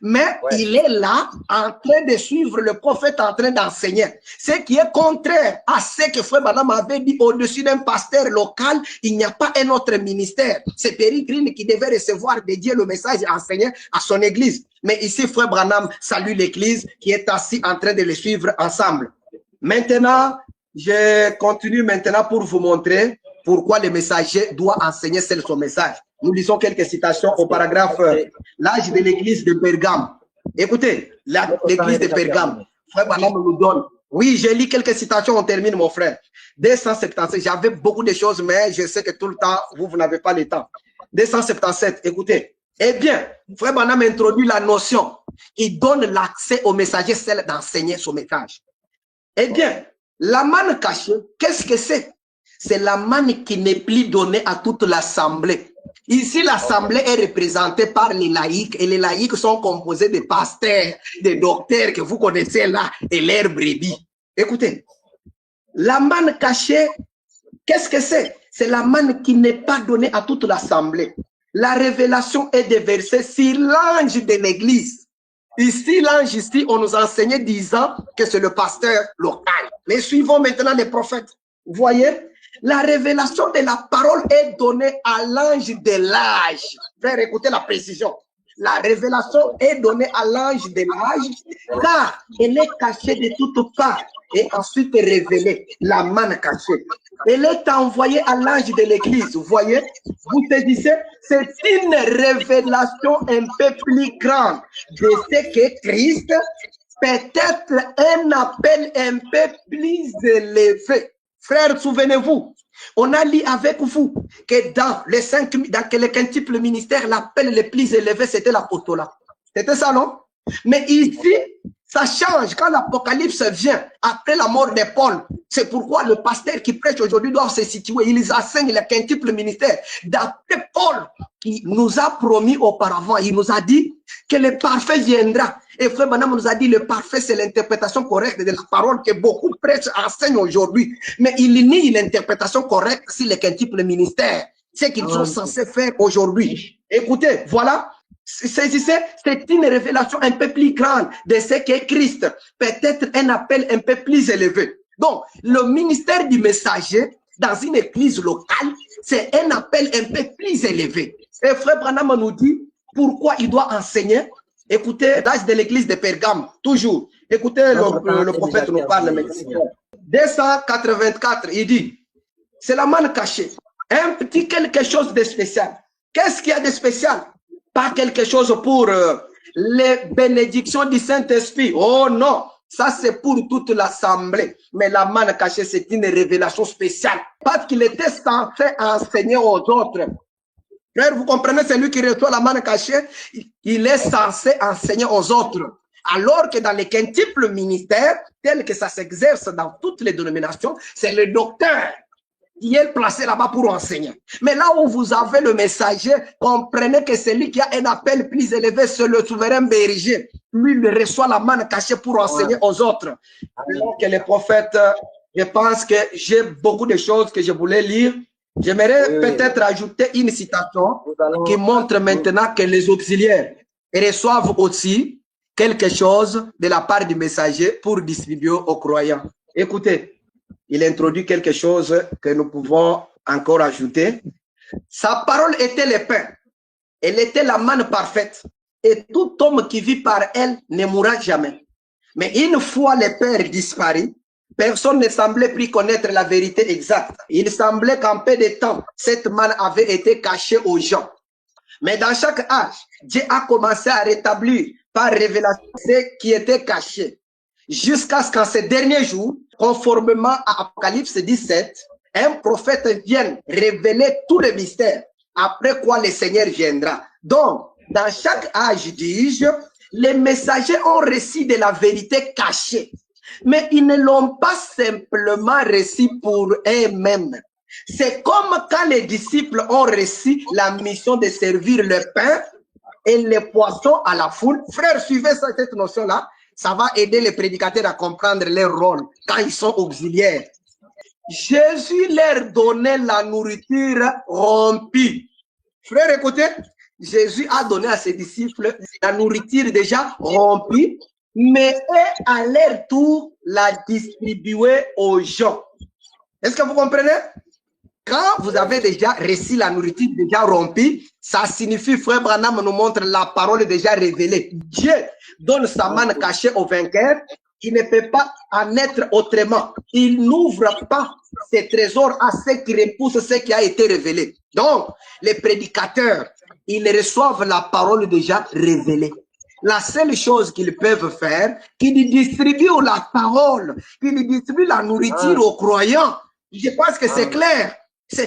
Mais il est là en train de suivre le prophète en train d'enseigner. Ce qui est contraire à ce que frère Branham avait dit, au-dessus d'un pasteur local, il n'y a pas un autre ministère. C'est Perry Green qui devait recevoir de Dieu le message et enseigner à son église. Mais ici, frère Branham salue l'église qui est assis en train de le suivre ensemble. Maintenant, je continue maintenant pour vous montrer pourquoi le messager doit enseigner seul son message. Nous lisons quelques citations au paragraphe l'âge de l'église de Pergame. Écoutez, l'église de Pergame, frère Branham nous donne. Oui, j'ai lu quelques citations, on termine mon frère. 277, j'avais beaucoup de choses, mais je sais que tout le temps, vous n'avez pas le temps. 277, écoutez. Eh bien, frère Branham introduit la notion qui donne l'accès au messager celle d'enseigner son message. Eh bien, la manne cachée, qu'est-ce que c'est? C'est la manne qui n'est plus donnée à toute l'assemblée. Ici, l'assemblée est représentée par les laïcs et les laïcs sont composés de pasteurs, de docteurs que vous connaissez là et leurs brebis. Écoutez, la manne cachée, qu'est-ce que c'est? C'est la manne qui n'est pas donnée à toute l'assemblée. La révélation est déversée sur l'ange de l'église. Ici, l'ange, ici, on nous enseignait disant que c'est le pasteur local. Mais suivons maintenant les prophètes. Vous voyez? La révélation de la parole est donnée à l'ange de l'âge. Frère, écoutez la précision. La révélation est donnée à l'ange de l'âge, car elle est cachée de toutes parts et ensuite révélée, la manne cachée. Elle est envoyée à l'ange de l'église. Vous voyez, vous saisissez, c'est une révélation un peu plus grande de ce que Christ, peut-être un appel un peu plus élevé. Frères, souvenez-vous, on a lu avec vous que dans le quintuple ministère, l'appel le plus élevé, c'était l'apostolat. C'était ça, non? Mais ici, ça change quand l'Apocalypse vient après la mort de Paul. C'est pourquoi le pasteur qui prêche aujourd'hui doit se situer. Il enseigne le quintuple ministère. D'après Paul, qui nous a promis auparavant, il nous a dit que le parfait viendra. Et frère Branham nous a dit le parfait, c'est l'interprétation correcte de la parole que beaucoup prêchent, enseignent aujourd'hui. Mais il nie l'interprétation correcte sur le quintuple ministère. Ce qu'ils sont censés faire aujourd'hui. Écoutez, voilà. C'est une révélation un peu plus grande de ce qu'est Christ. Peut-être un appel un peu plus élevé. Donc, le ministère du messager dans une église locale, c'est un appel un peu plus élevé. Et frère Branham nous dit pourquoi il doit enseigner. Écoutez, l'âge de l'église de Pergame, toujours. Écoutez, le prophète nous parle maintenant. 284, il dit, c'est la manne cachée. Un petit quelque chose de spécial. Qu'est-ce qu'il y a de spécial? Pas quelque chose pour les bénédictions du Saint-Esprit. Oh non, ça c'est pour toute l'assemblée. Mais la manne cachée, c'est une révélation spéciale. Parce qu'il était censé enseigner aux autres. Frère, vous comprenez, c'est lui qui reçoit la manne cachée. Il est censé enseigner aux autres. Alors que dans les quintuples ministères, tel que ça s'exerce dans toutes les dénominations, c'est le docteur qui est placé là-bas pour enseigner. Mais là où vous avez le messager, comprenez que c'est lui qui a un appel plus élevé, c'est le souverain berger. Lui, il reçoit la manne cachée pour enseigner aux autres. Alors que les prophètes, je pense que j'ai beaucoup de choses que je voulais lire. J'aimerais peut-être ajouter une citation qui montre maintenant que les auxiliaires reçoivent aussi quelque chose de la part du messager pour distribuer aux croyants. Écoutez, il introduit quelque chose que nous pouvons encore ajouter. Sa parole était le pain. Elle était la manne parfaite. Et tout homme qui vit par elle ne mourra jamais. Mais une fois le Père disparu, personne ne semblait plus connaître la vérité exacte. Il semblait qu'en peu de temps, cette manne avait été cachée aux gens. Mais dans chaque âge, Dieu a commencé à rétablir par révélation ce qui était caché. Jusqu'à ce qu'en ces derniers jours, conformément à Apocalypse 17, un prophète vienne révéler tous les mystères, après quoi le Seigneur viendra. Donc, dans chaque âge, dis-je, les messagers ont reçu de la vérité cachée, mais ils ne l'ont pas simplement reçu pour eux-mêmes. C'est comme quand les disciples ont reçu la mission de servir le pain et les poissons à la foule. Frères, suivez cette notion-là. Ça va aider les prédicateurs à comprendre leur rôle quand ils sont auxiliaires. Jésus leur donnait la nourriture rompue. Frère, écoutez, Jésus a donné à ses disciples la nourriture déjà rompue, mais eux, à leur tour, la distribuer aux gens. Est-ce que vous comprenez? Quand vous avez déjà reçu la nourriture déjà rompue, ça signifie, frère Branham nous montre la parole déjà révélée. Dieu donne sa manne cachée au vainqueur. Il ne peut pas en être autrement. Il n'ouvre pas ses trésors à ceux qui repoussent ce qui a été révélé. Donc, les prédicateurs, ils reçoivent la parole déjà révélée. La seule chose qu'ils peuvent faire, qu'ils distribuent la parole, qu'ils distribuent la nourriture aux croyants. Je pense que c'est clair. Ça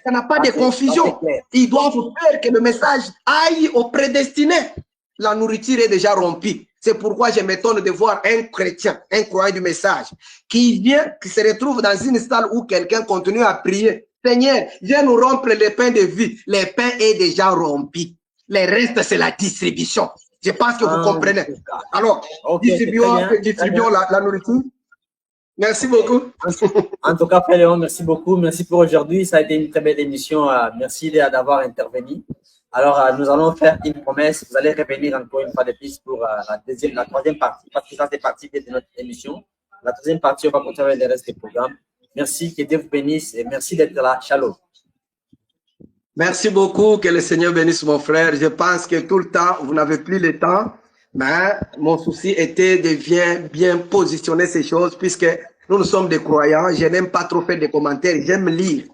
n'a pas de confusion. Ils doivent faire que le message aille aux prédestinés. la nourriture est déjà rompue. C'est pourquoi je m'étonne de voir un chrétien, un croyant du message, qui vient, qui se retrouve dans une salle où quelqu'un continue à prier. Seigneur, viens nous rompre le pain de vie. Le pain est déjà rompu. Le reste, c'est la distribution. Je pense que vous comprenez. Alors, distribuons la nourriture. Merci beaucoup. En tout cas, Frère Léon, merci beaucoup. Merci pour aujourd'hui. Ça a été une très belle émission. Merci d'avoir intervenu. Alors, nous allons faire une promesse. Vous allez revenir encore une fois de plus pour la troisième partie, parce que ça fait partie de notre émission. La troisième partie, on va continuer avec le reste du programme. Merci, que Dieu vous bénisse et merci d'être là. Shalom. Merci beaucoup, que le Seigneur bénisse mon frère. Je pense que tout le temps, vous n'avez plus le temps, mais mon souci était de bien positionner ces choses, puisque nous sommes des croyants. Je n'aime pas trop faire des commentaires, j'aime lire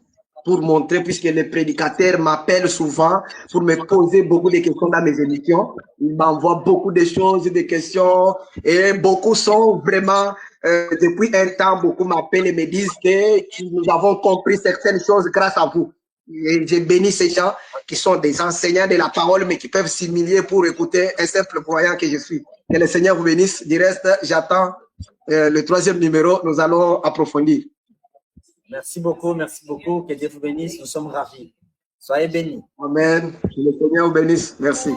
pour montrer, puisque les prédicateurs m'appellent souvent pour me poser beaucoup de questions dans mes émissions. Ils m'envoient beaucoup de choses, des questions, et beaucoup sont vraiment, depuis un temps, beaucoup m'appellent et me disent que nous avons compris certaines choses grâce à vous. Et je bénis ces gens qui sont des enseignants de la parole, mais qui peuvent s'humilier pour écouter un simple croyant que je suis. Que le Seigneur vous bénisse. Du reste, j'attends le troisième numéro. Nous allons approfondir. Merci beaucoup, merci beaucoup. Que Dieu vous bénisse. Nous sommes ravis. Soyez bénis. Amen. Que le Seigneur vous bénisse. Merci.